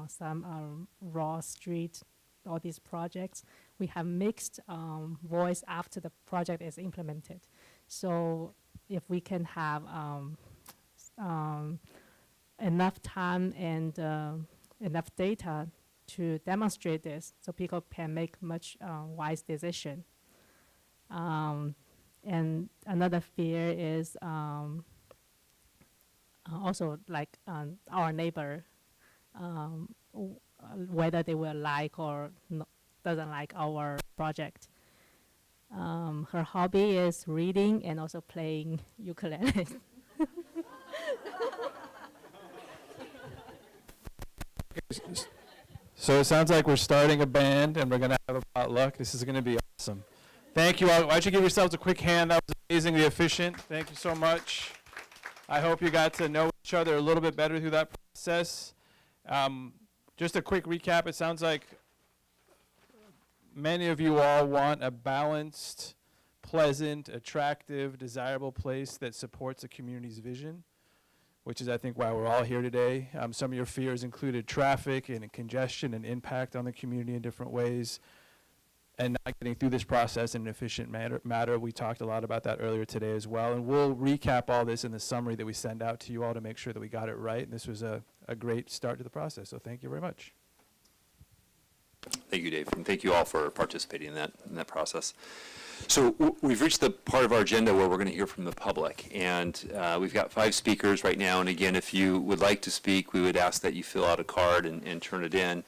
some Raw Street, all these projects. We have mixed voice after the project is implemented. So if we can have enough time and enough data to demonstrate this, so people can make much wise decision. And another fear is also like our neighbor, whether they will like or doesn't like our project. Her hobby is reading and also playing ukulele. So it sounds like we're starting a band and we're going to have a potluck. This is going to be awesome. Thank you all. Why don't you give yourselves a quick hand? That was amazingly efficient. Thank you so much. I hope you got to know each other a little bit better through that process. Just a quick recap. It sounds like many of you all want a balanced, pleasant, attractive, desirable place that supports the community's vision, which is, I think, why we're all here today. Some of your fears included traffic and congestion and impact on the community in different ways, and not getting through this process in an efficient manner. We talked a lot about that earlier today as well, and we'll recap all this in the summary that we send out to you all to make sure that we got it right, and this was a great start to the process, so thank you very much. Thank you, Dave, and thank you all for participating in that process. So we've reached the part of our agenda where we're going to hear from the public, and we've got 5 speakers right now, and again, if you would like to speak, we would ask that you fill out a card and turn it in.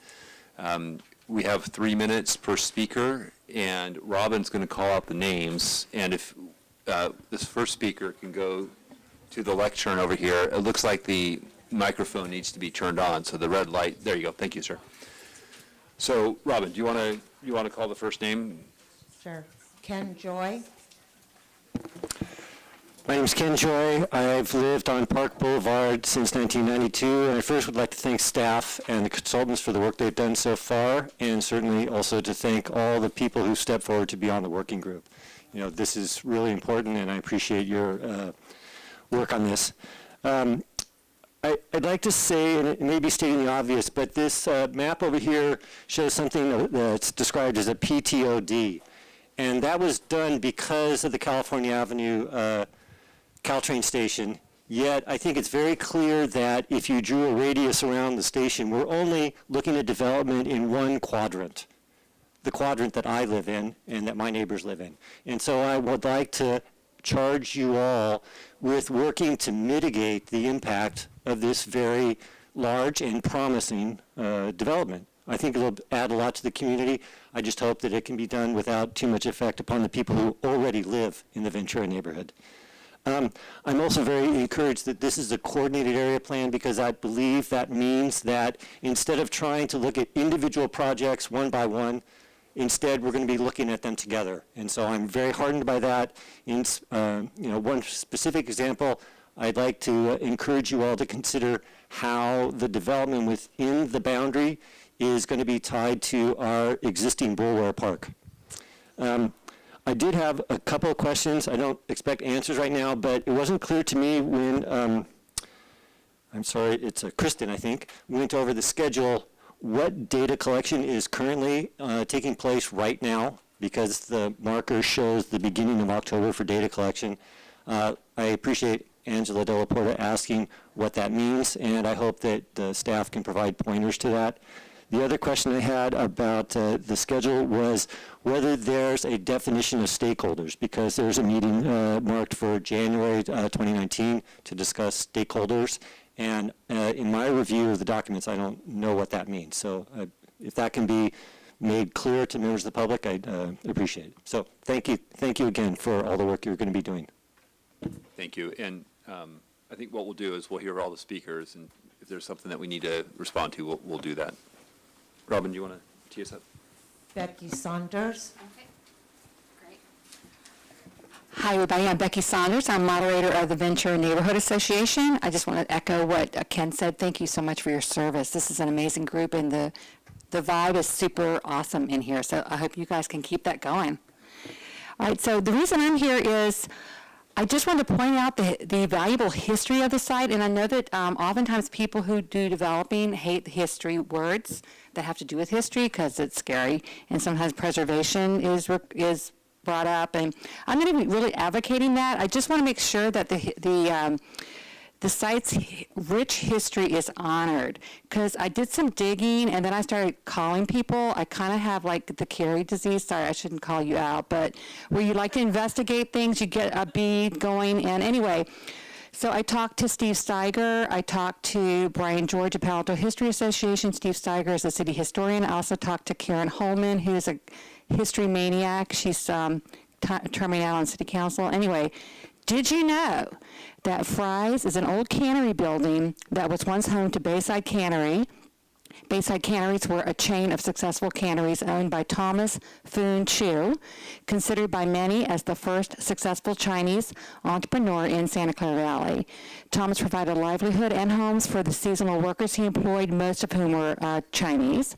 We have 3 minutes per speaker, and Robin's going to call out the names, and if this first speaker can go to the lectern over here. It looks like the microphone needs to be turned on, so the red light, there you go, thank you, sir. So, Robin, do you want to call the first name? Sure. Ken Joy. My name is Ken Joy. I've lived on Park Boulevard since 1992, and I first would like to thank staff and the consultants for the work they've done so far, and certainly also to thank all the people who stepped forward to be on the working group. You know, this is really important, and I appreciate your work on this. I'd like to say, and it may be stating the obvious, but this map over here shows something that's described as a PTOD, and that was done because of the California Avenue Caltrain station. Yet I think it's very clear that if you drew a radius around the station, we're only looking at development in one quadrant, the quadrant that I live in and that my neighbors live in. And so I would like to charge you all with working to mitigate the impact of this very large and promising development. I think it'll add a lot to the community. I just hope that it can be done without too much effect upon the people who already live in the Ventura neighborhood. I'm also very encouraged that this is a coordinated area plan, because I believe that means that instead of trying to look at individual projects one by one, instead we're going to be looking at them together. And so I'm very heartened by that. In one specific example, I'd like to encourage you all to consider how the development within the boundary is going to be tied to our existing Bulware Park. I did have a couple of questions. I don't expect answers right now, but it wasn't clear to me when, I'm sorry, it's Kristen, I think, went over the schedule, what data collection is currently taking place right now, because the marker shows the beginning of October for data collection. I appreciate Angela Della Porta asking what that means, and I hope that the staff can provide pointers to that. The other question I had about the schedule was whether there's a definition of stakeholders, because there's a meeting marked for January 2019 to discuss stakeholders. And in my review of the documents, I don't know what that means. So if that can be made clear to members of the public, I'd appreciate it. So thank you again for all the work you're going to be doing. Thank you. And I think what we'll do is we'll hear all the speakers, and if there's something that we need to respond to, we'll do that. Robin, do you want to tee us up? Becky Saunders. Okay, great. Hi, everybody. I'm Becky Saunders. I'm moderator of the Ventura Neighborhood Association. I just want to echo what Ken said. Thank you so much for your service. This is an amazing group, and the vibe is super awesome in here. So I hope you guys can keep that going. All right, so the reason I'm here is I just want to point out the valuable history of the site, and I know that oftentimes people who do developing hate the history words that have to do with history because it's scary, and sometimes preservation is brought up, and I'm going to be really advocating that. I just want to make sure that the site's rich history is honored, because I did some digging and then I started calling people. I kind of have like the Carrie disease. Sorry, I shouldn't call you out, but where you like to investigate things, you get a bead going. And anyway, so I talked to Steve Steiger. I talked to Brian George of Palo Alto History Association. Steve Steiger is a city historian. I also talked to Karen Holman, who's a history maniac. She's terming out on city council. Anyway, did you know that Fry's is an old cannery building that was once home to Bayside Cannery? Bayside Canneries were a chain of successful canneries owned by Thomas Foon Chu, considered by many as the first successful Chinese entrepreneur in Santa Clara Valley. Thomas provided livelihood and homes for the seasonal workers he employed, most of whom were Chinese.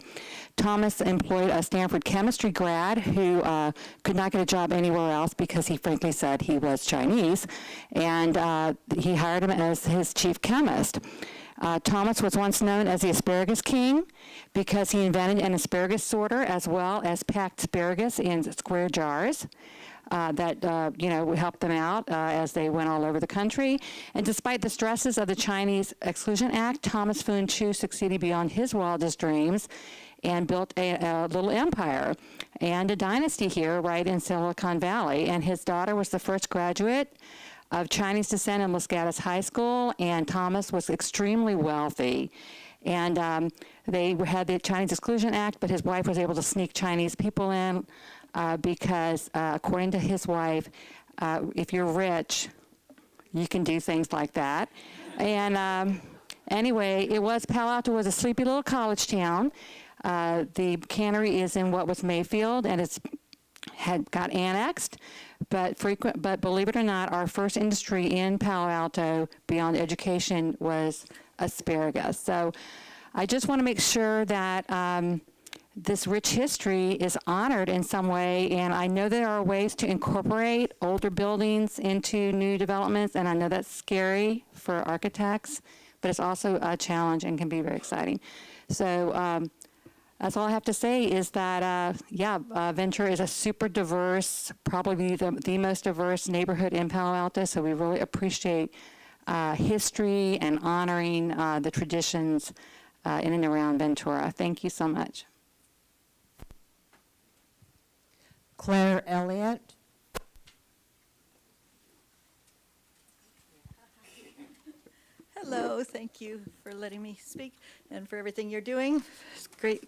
Thomas employed a Stanford chemistry grad who could not get a job anywhere else because he frankly said he was Chinese, and he hired him as his chief chemist. Thomas was once known as the Asparagus King because he invented an asparagus sorter as well as packed asparagus in square jars that helped them out as they went all over the country. And despite the stresses of the Chinese Exclusion Act, Thomas Foon Chu succeeded beyond his wildest dreams and built a little empire and a dynasty here right in Silicon Valley. And his daughter was the first graduate of Chinese descent in Los Gatos High School, and Thomas was extremely wealthy. And they had the Chinese Exclusion Act, but his wife was able to sneak Chinese people in because, according to his wife, if you're rich, you can do things like that. And Anyway, Palo Alto was a sleepy little college town. The cannery is in what was Mayfield, and had got annexed, but believe it or not, our first industry in Palo Alto beyond education was asparagus. So I just want to make sure that this rich history is honored in some way, and I know there are ways to incorporate older buildings into new developments, and I know that's scary for architects, but it's also a challenge and can be very exciting. So that's all I have to say is that, Ventura is a super diverse, probably the most diverse neighborhood in Palo Alto, so we really appreciate history and honoring the traditions in and around Ventura. Thank you so much. Claire Elliott. Hello, thank you for letting me speak and for everything you're doing. It's great.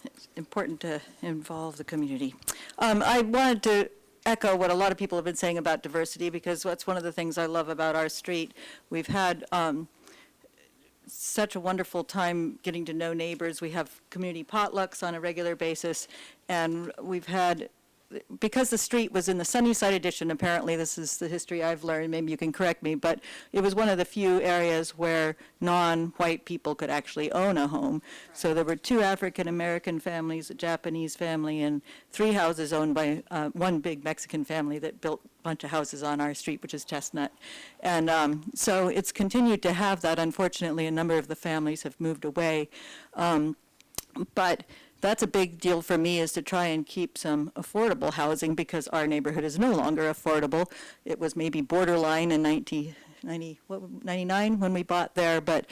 It's important to involve the community. I wanted to echo what a lot of people have been saying about diversity, because that's one of the things I love about our street. We've had such a wonderful time getting to know neighbors. We have community potlucks on a regular basis, and we've had, because the street was in the Sunnyside edition, apparently, this is the history I've learned, maybe you can correct me, but it was one of the few areas where non-white people could actually own a home. So there were 2 African-American families, a Japanese family, and 3 houses owned by one big Mexican family that built a bunch of houses on our street, which is Chestnut. And so it's continued to have that. Unfortunately, a number of the families have moved away. But that's a big deal for me, is to try and keep some affordable housing, because our neighborhood is no longer affordable. It was maybe borderline in 1999 when we bought there, but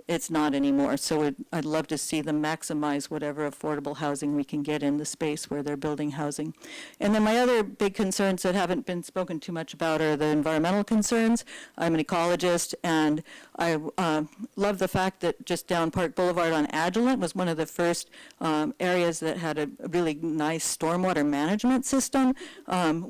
it's not anymore. So I'd love to see them maximize whatever affordable housing we can get in the space where they're building housing. And then my other big concerns that haven't been spoken too much about are the environmental concerns. I'm an ecologist, and I love the fact that just down Park Boulevard on Agilent was one of the first areas that had a really nice stormwater management system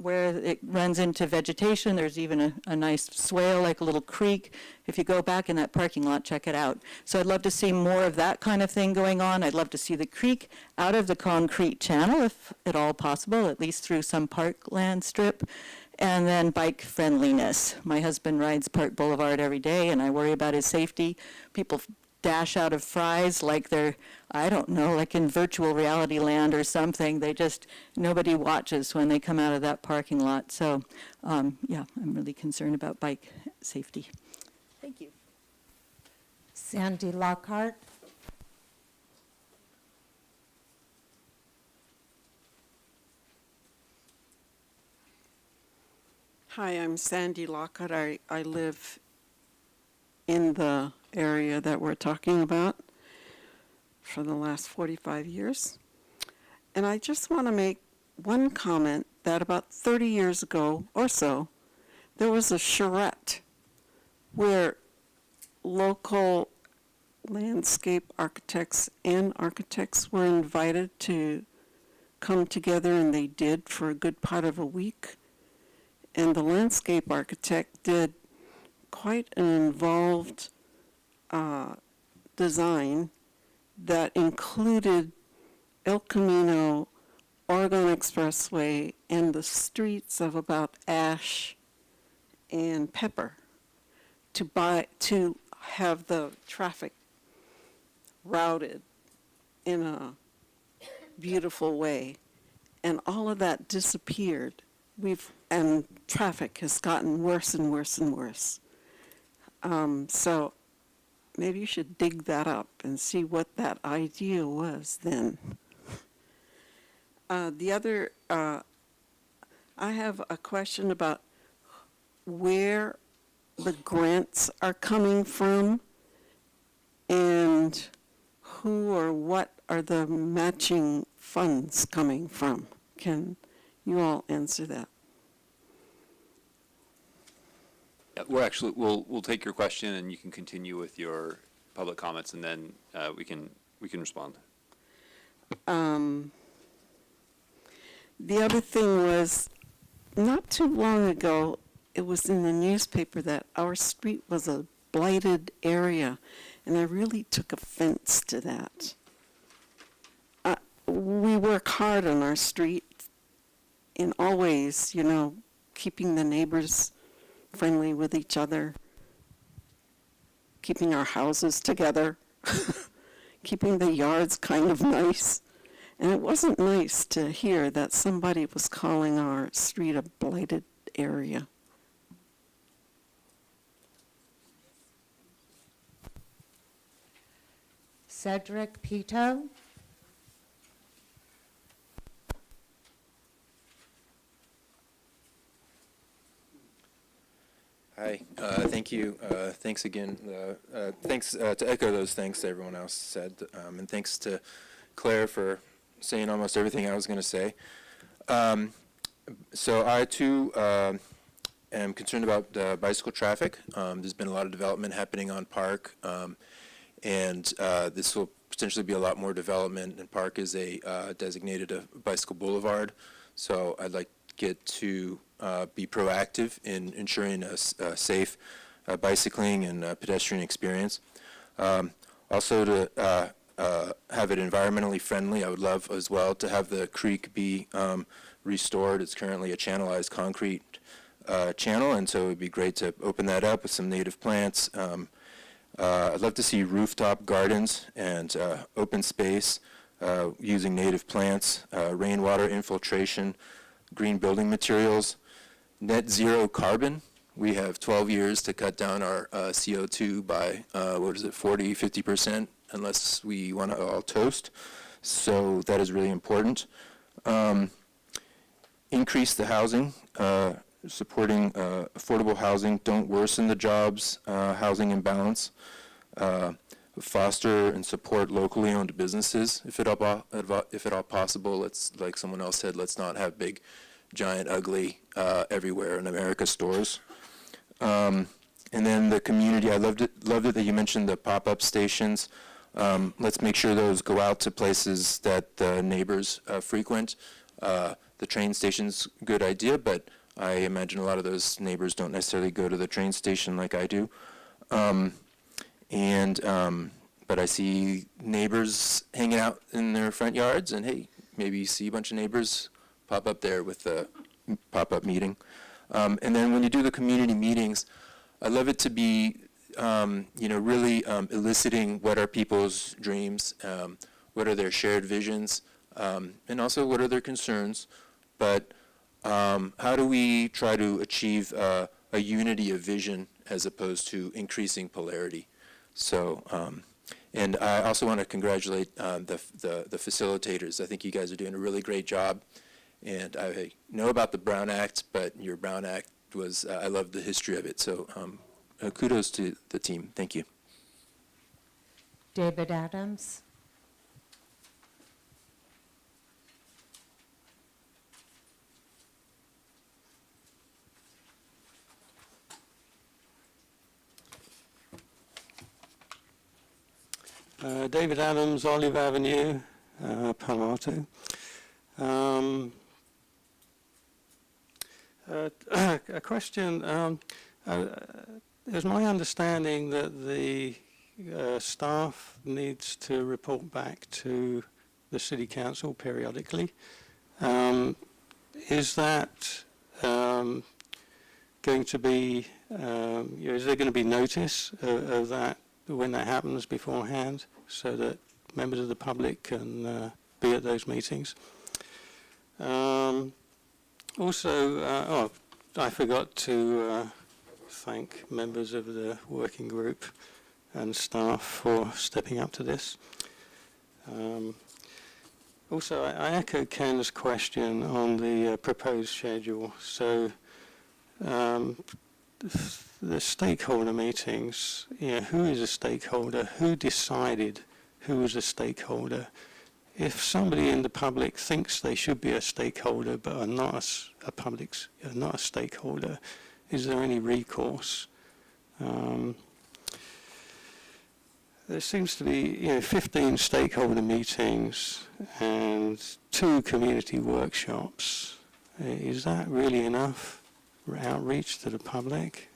where it runs into vegetation. There's even a nice swale, like a little creek. If you go back in that parking lot, check it out. So I'd love to see more of that kind of thing going on. I'd love to see the creek out of the concrete channel, if at all possible, at least through some parkland strip. And then bike friendliness. My husband rides Park Boulevard every day, and I worry about his safety. People dash out of Fry's like they're, I don't know, like in virtual reality land or something. Nobody watches when they come out of that parking lot. So, I'm really concerned about bike safety. Thank you. Sandy Lockhart. Hi, I'm Sandy Lockhart. I live in the area that we're talking about for the last 45 years. And I just want to make one comment that about 30 years ago or so, there was a charrette where local landscape architects and architects were invited to come together, and they did for a good part of a week. And the landscape architect did quite an involved design that included El Camino, Oregon Expressway, and the streets of about Ash and Pepper to have the traffic routed in a beautiful way. And all of that disappeared. And traffic has gotten worse and worse and worse. So maybe you should dig that up and see what that idea was then. The other, I have a question about where the grants are coming from and who or what are the matching funds coming from. Can you all answer that? We'll take your question, and you can continue with your public comments, and then we can respond. The other thing was, not too long ago, it was in the newspaper that our street was a blighted area, and I really took offense to that. We work hard on our street in all ways, you know, keeping the neighbors friendly with each other, keeping our houses together, keeping the yards kind of nice. And it wasn't nice to hear that somebody was calling our street a blighted area. Cedric Pito. Hi, thank you. Thanks again. Thanks to echo those thanks that everyone else said, and thanks to Claire for saying almost everything I was going to say. So I too am concerned about bicycle traffic. There's been a lot of development happening on Park, and this will potentially be a lot more development. And Park is a designated a bicycle boulevard, so I'd like to get to be proactive in ensuring a safe bicycling and pedestrian experience. Also to have it environmentally friendly, I would love as well to have the creek be restored. It's currently a channelized concrete channel, and so it would be great to open that up with some native plants. I'd love to see rooftop gardens and open space using native plants, rainwater infiltration, green building materials, net zero carbon. We have 12 years to cut down our CO2 by, 40, 50%, unless we want to all toast. So that is really important. Increase the housing, supporting affordable housing. Don't worsen the jobs, housing imbalance. Foster and support locally owned businesses, if at all possible. Let's, like someone else said, let's not have big, giant, ugly, everywhere in America stores. And then the community, I loved it that you mentioned the pop-up stations. Let's make sure those go out to places that the neighbors frequent. The train station's a good idea, but I imagine a lot of those neighbors don't necessarily go to the train station like I do. But I see neighbors hanging out in their front yards, and hey, maybe you see a bunch of neighbors pop up there with a pop-up meeting. And then when you do the community meetings, I love it to be, really eliciting what are people's dreams, what are their shared visions, and also what are their concerns. But how do we try to achieve a unity of vision as opposed to increasing polarity? So, and I also want to congratulate the facilitators. I think you guys are doing a really great job. And I know about the Brown Act, but your Brown Act was, I love the history of it. So kudos to the team. Thank you. David Adams. David Adams, Olive Avenue, Palo Alto. A question. It was my understanding that the staff needs to report back to the City Council periodically. Is that going to be, is there going to be notice of that when that happens beforehand so that members of the public can be at those meetings? Also, I forgot to thank members of the working group and staff for stepping up to this. Also, I echo Ken's question on the proposed schedule. So the stakeholder meetings, who is a stakeholder? Who decided who was a stakeholder? If somebody in the public thinks they should be a stakeholder but are not not a stakeholder, is there any recourse? There seems to be 15 stakeholder meetings and 2 community workshops. Is that really enough outreach to the public?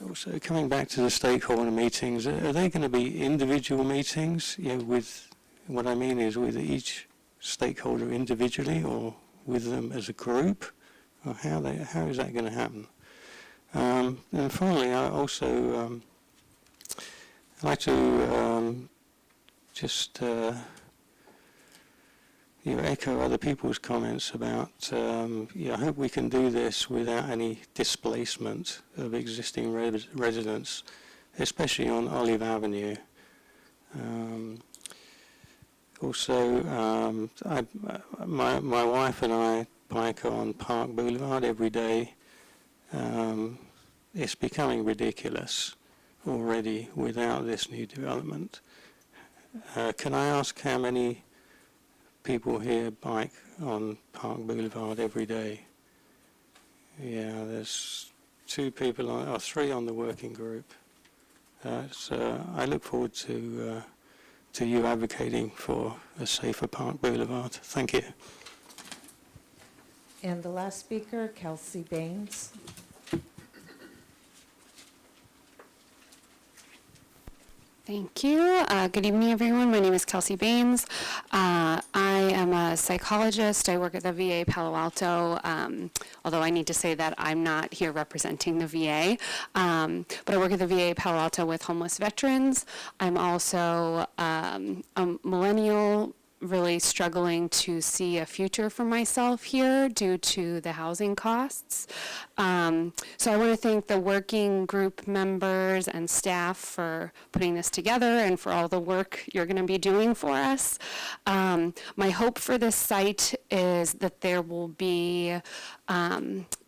Also, coming back to the stakeholder meetings, are they going to be individual meetings? With what I mean is with each stakeholder individually, or with them as a group, or how is that going to happen? And finally, I also I'd like to just echo other people's comments about, I hope we can do this without any displacement of existing residents, especially on Olive Avenue. Also, my wife and I bike on Park Boulevard every day. It's becoming ridiculous already without this new development. Can I ask how many people here bike on Park Boulevard every day? Yeah, there's 2 people or 3 on the working group. So I look forward to you advocating for a safer Park Boulevard. Thank you. And the last speaker, Kelsey Baines. Thank you. Good evening, everyone. My name is Kelsey Baines. I am a psychologist. I work at the VA Palo Alto, although I need to say that I'm not here representing the VA. But I work at the VA Palo Alto with homeless veterans. I'm also a millennial, really struggling to see a future for myself here due to the housing costs. So I want to thank the working group members and staff for putting this together and for all the work you're going to be doing for us. My hope for this site is that there will be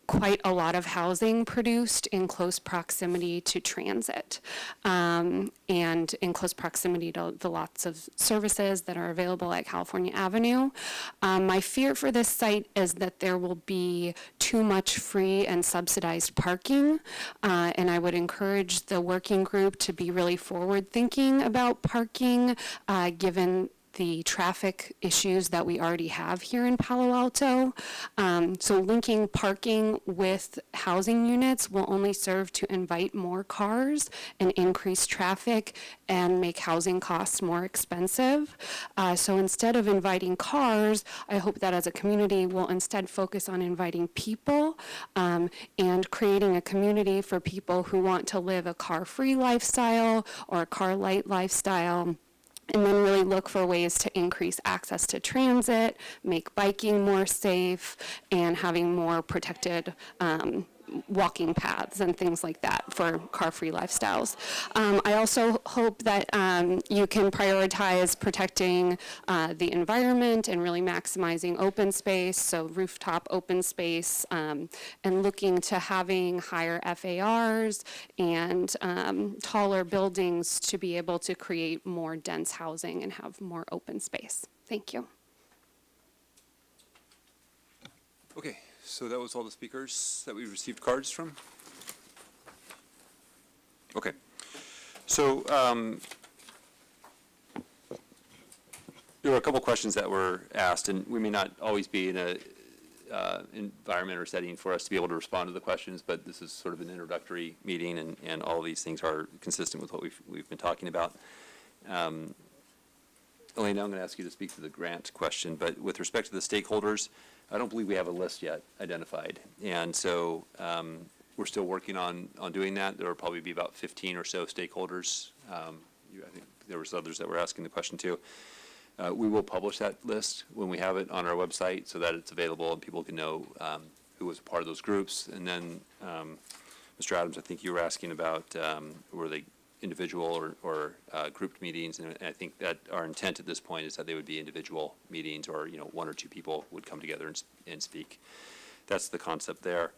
quite a lot of housing produced in close proximity to transit and in close proximity to the lots of services that are available at California Avenue. My fear for this site is that there will be too much free and subsidized parking, and I would encourage the working group to be really forward-thinking about parking, given the traffic issues that we already have here in Palo Alto. So linking parking with housing units will only serve to invite more cars and increase traffic and make housing costs more expensive. So instead of inviting cars, I hope that as a community we'll instead focus on inviting people and creating a community for people who want to live a car-free lifestyle or a car-light lifestyle, and then really look for ways to increase access to transit, make biking more safe, and having more protected walking paths and things like that for car-free lifestyles. I also hope that you can prioritize protecting the environment and really maximizing open space, so rooftop open space, and looking to having higher FARs and taller buildings to be able to create more dense housing and have more open space. Thank you. Okay, so that was all the speakers that we received cards from? Okay. So there were a couple questions that were asked, and we may not always be in a environment or setting for us to be able to respond to the questions, but this is sort of an introductory meeting, and all these things are consistent with what we've been talking about. Elena, I'm going to ask you to speak to the grant question, but with respect to the stakeholders, I don't believe we have a list yet identified, and so we're still working on doing that. There will probably be about 15 or so stakeholders. I think there was others that were asking the question too. We will publish that list when we have it on our website so that it's available and people can know who was a part of those groups. And then, Mr. Adams, I think you were asking about were they individual or grouped meetings, and I think that our intent at this point is that they would be individual meetings, or 1 or 2 people would come together and speak. That's the concept there.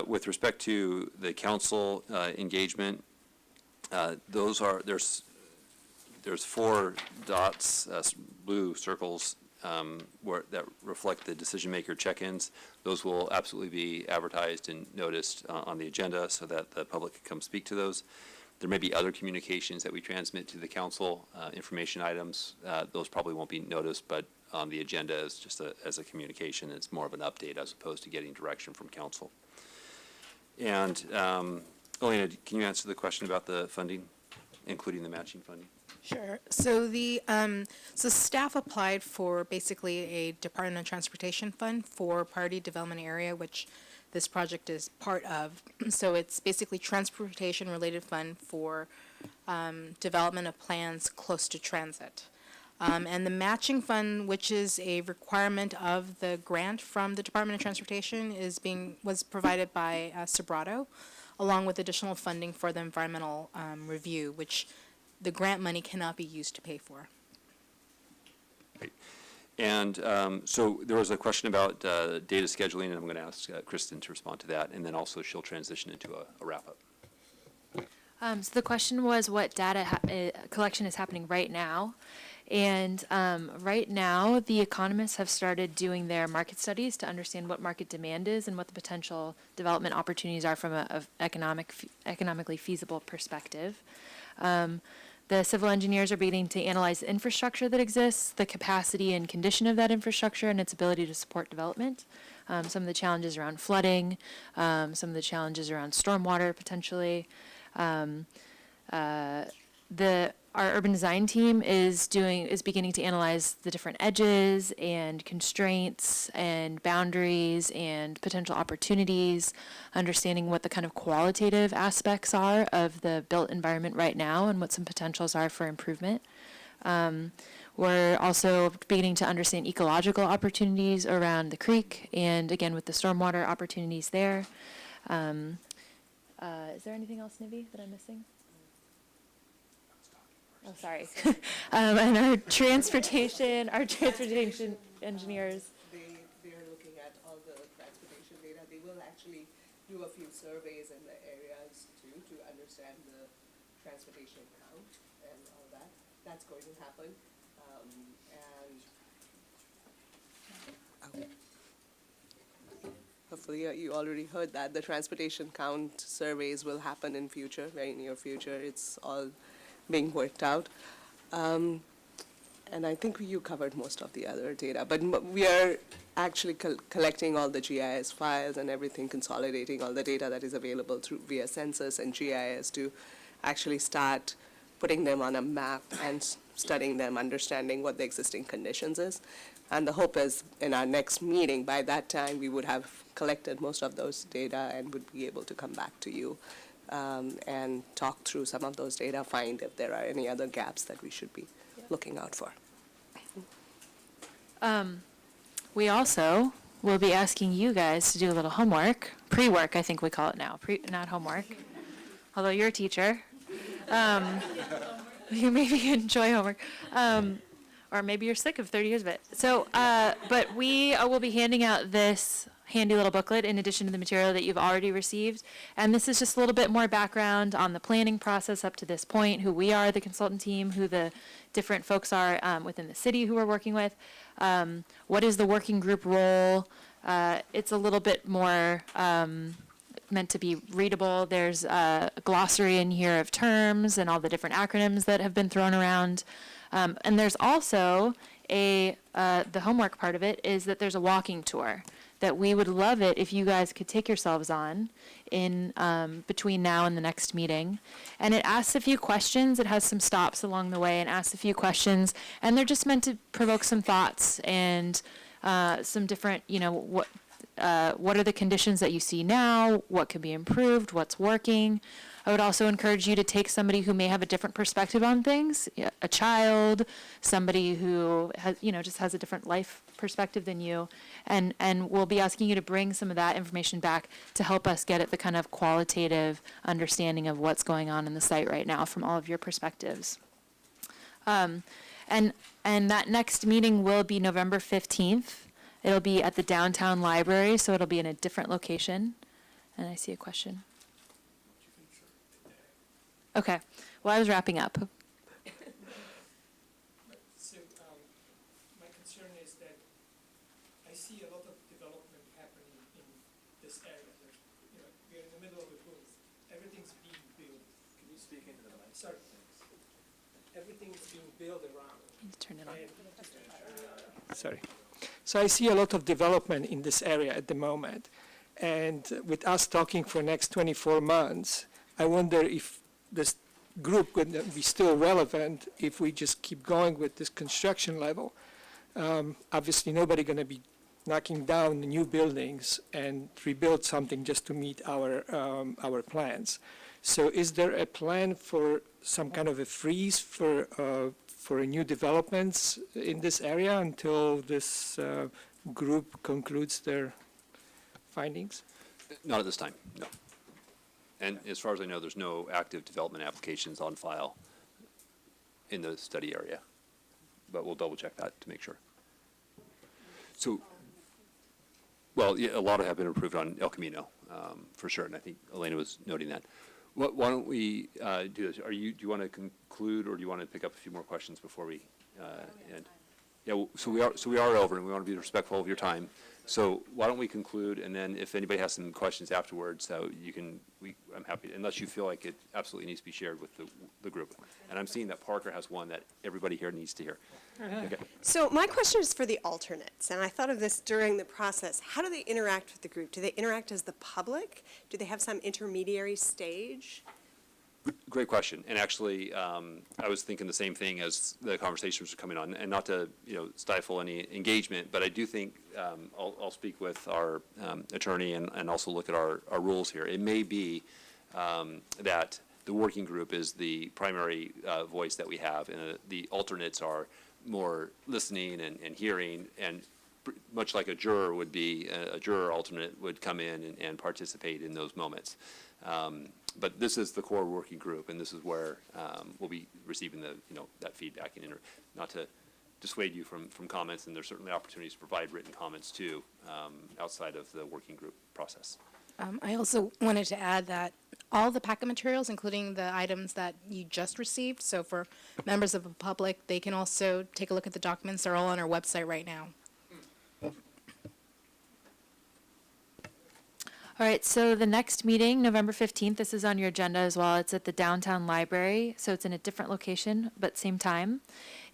With respect to the council engagement, there's 4 dots, blue circles that reflect the decision maker check-ins. Those will absolutely be advertised and noticed on the agenda so that the public can come speak to those. There may be other communications that we transmit to the council, information items. Those probably won't be noticed, but on the agenda as just as a communication. It's more of an update as opposed to getting direction from council. And Elena, can you answer the question about the funding, including the matching funding? Sure. So so staff applied for basically a Department of Transportation fund for Priority Development Area, which this project is part of. So it's basically transportation-related fund for development of plans close to transit. And the matching fund, which is a requirement of the grant from the Department of Transportation, was provided by Sobrato, along with additional funding for the environmental review, which the grant money cannot be used to pay for. Right. And so there was a question about data scheduling, and I'm going to ask Kristen to respond to that, and then also she'll transition into a wrap-up. So the question was what data collection is happening right now. And right now, the economists have started doing their market studies to understand what market demand is and what the potential development opportunities are from an economically feasible perspective. The civil engineers are beginning to analyze the infrastructure that exists, the capacity and condition of that infrastructure, and its ability to support development. Some of the challenges around flooding, some of the challenges around stormwater potentially. Our urban design team is beginning to analyze the different edges and constraints and boundaries and potential opportunities, understanding what the kind of qualitative aspects are of the built environment right now and what some potentials are for improvement. We're also beginning to understand ecological opportunities around the creek and, again, with the stormwater opportunities there. Is there anything else, Nivi, that I'm missing? Oh, sorry. And our transportation engineers. They're looking at all the transportation data. They will actually do a few surveys in the areas too to understand the transportation count and all that. That's going to happen. Hopefully you already heard that the transportation count surveys will happen in future, very near future. It's all being worked out. And I think you covered most of the other data, but we are actually collecting all the GIS files and everything, consolidating all the data that is available via census and GIS to actually start putting them on a map and studying them, understanding what the existing conditions is. And the hope is in our next meeting, by that time, we would have collected most of those data and would be able to come back to you and talk through some of those data, find if there are any other gaps that we should be looking out for. We also will be asking you guys to do a little homework, pre-work I think we call it now, not homework, although you're a teacher. You maybe enjoy homework. Or maybe you're sick of 30 years of it. So, but we will be handing out this handy little booklet in addition to the material that you've already received. And this is just a little bit more background on the planning process up to this point, who we are, the consultant team, who the different folks are within the city who we're working with. What is the working group role? It's a little bit more meant to be readable. There's a glossary in here of terms and all the different acronyms that have been thrown around. And there's also the homework part of it is that there's a walking tour that we would love it if you guys could take yourselves on in between now and the next meeting. And it asks a few questions. It has some stops along the way and asks a few questions. And they're just meant to provoke some thoughts and some different, what are the conditions that you see now? What can be improved? What's working? I would also encourage you to take somebody who may have a different perspective on things, a child, somebody who has, just has a different life perspective than you, and we'll be asking you to bring some of that information back to help us get at the kind of qualitative understanding of what's going on in the site right now from all of your perspectives. And that next meeting will be November 15th. It'll be at the downtown library, so it'll be in a different location. And I see a question. Okay. Well, I was wrapping up. So my concern is that I see a lot of development happening in this area. We're in the middle of the woods. Everything's being built. Can you speak into the mic? Sorry. everything is being built around. Turn it on. Sorry. So I see a lot of development in this area at the moment. And with us talking for next 24 months, I wonder if this group would be still relevant if we just keep going with this construction level. Obviously, nobody going to be knocking down the new buildings and rebuild something just to meet our plans. So is there a plan for some kind of a freeze for new developments in this area until this group concludes their findings? Not at this time, no. And as far as I know, there's no active development applications on file in the study area, but we'll double check that to make sure. So, well, yeah, a lot have been approved on El Camino, for sure, and I think Elena was noting that. Why don't we do this? Do you want to conclude, or do you want to pick up a few more questions before we end? Yeah, well, so we are over, and we want to be respectful of your time. So why don't we conclude, and then if anybody has some questions afterwards, I'm happy, unless you feel like it absolutely needs to be shared with the group. And I'm seeing that Parker has one that everybody here needs to hear. Okay. So my question is for the alternates, and I thought of this during the process. How do they interact with the group? Do they interact as the public? Do they have some intermediary stage? Great question. And actually, I was thinking the same thing as the conversations were coming on, and not to stifle any engagement, but I do think I'll speak with our attorney and also look at our rules here. It may be that the working group is the primary voice that we have, and the alternates are more listening and hearing, and much like a juror would be, a juror alternate would come in and participate in those moments. But this is the core working group, and this is where we'll be receiving that feedback, and not to dissuade you from comments, and there's certainly opportunities to provide written comments too outside of the working group process. I also wanted to add that all the packet materials, including the items that you just received, so for members of the public, they can also take a look at the documents. They're all on our website right now. All right, so the next meeting, November 15th, this is on your agenda as well. It's at the downtown library, so it's in a different location, but same time.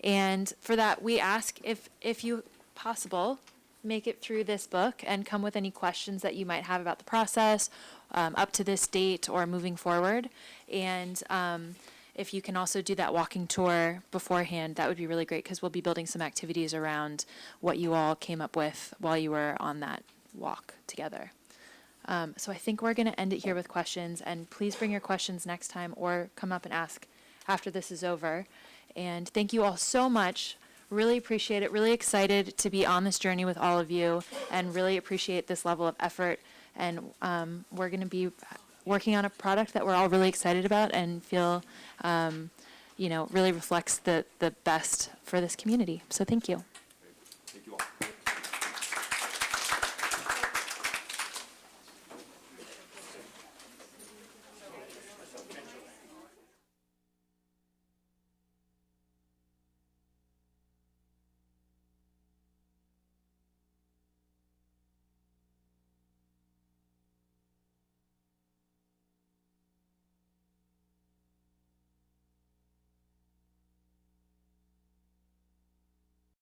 And for that, we ask if you possible, make it through this book and come with any questions that you might have about the process up to this date or moving forward. And if you can also do that walking tour beforehand, that would be really great, because we'll be building some activities around what you all came up with while you were on that walk together. So I think we're going to end it here with questions, and please bring your questions next time or come up and ask after this is over. And thank you all so much. Really appreciate it. Really excited to be on this journey with all of you, and really appreciate this level of effort. And we're going to be working on a product that we're all really excited about and feel, really reflects the best for this community. So thank you.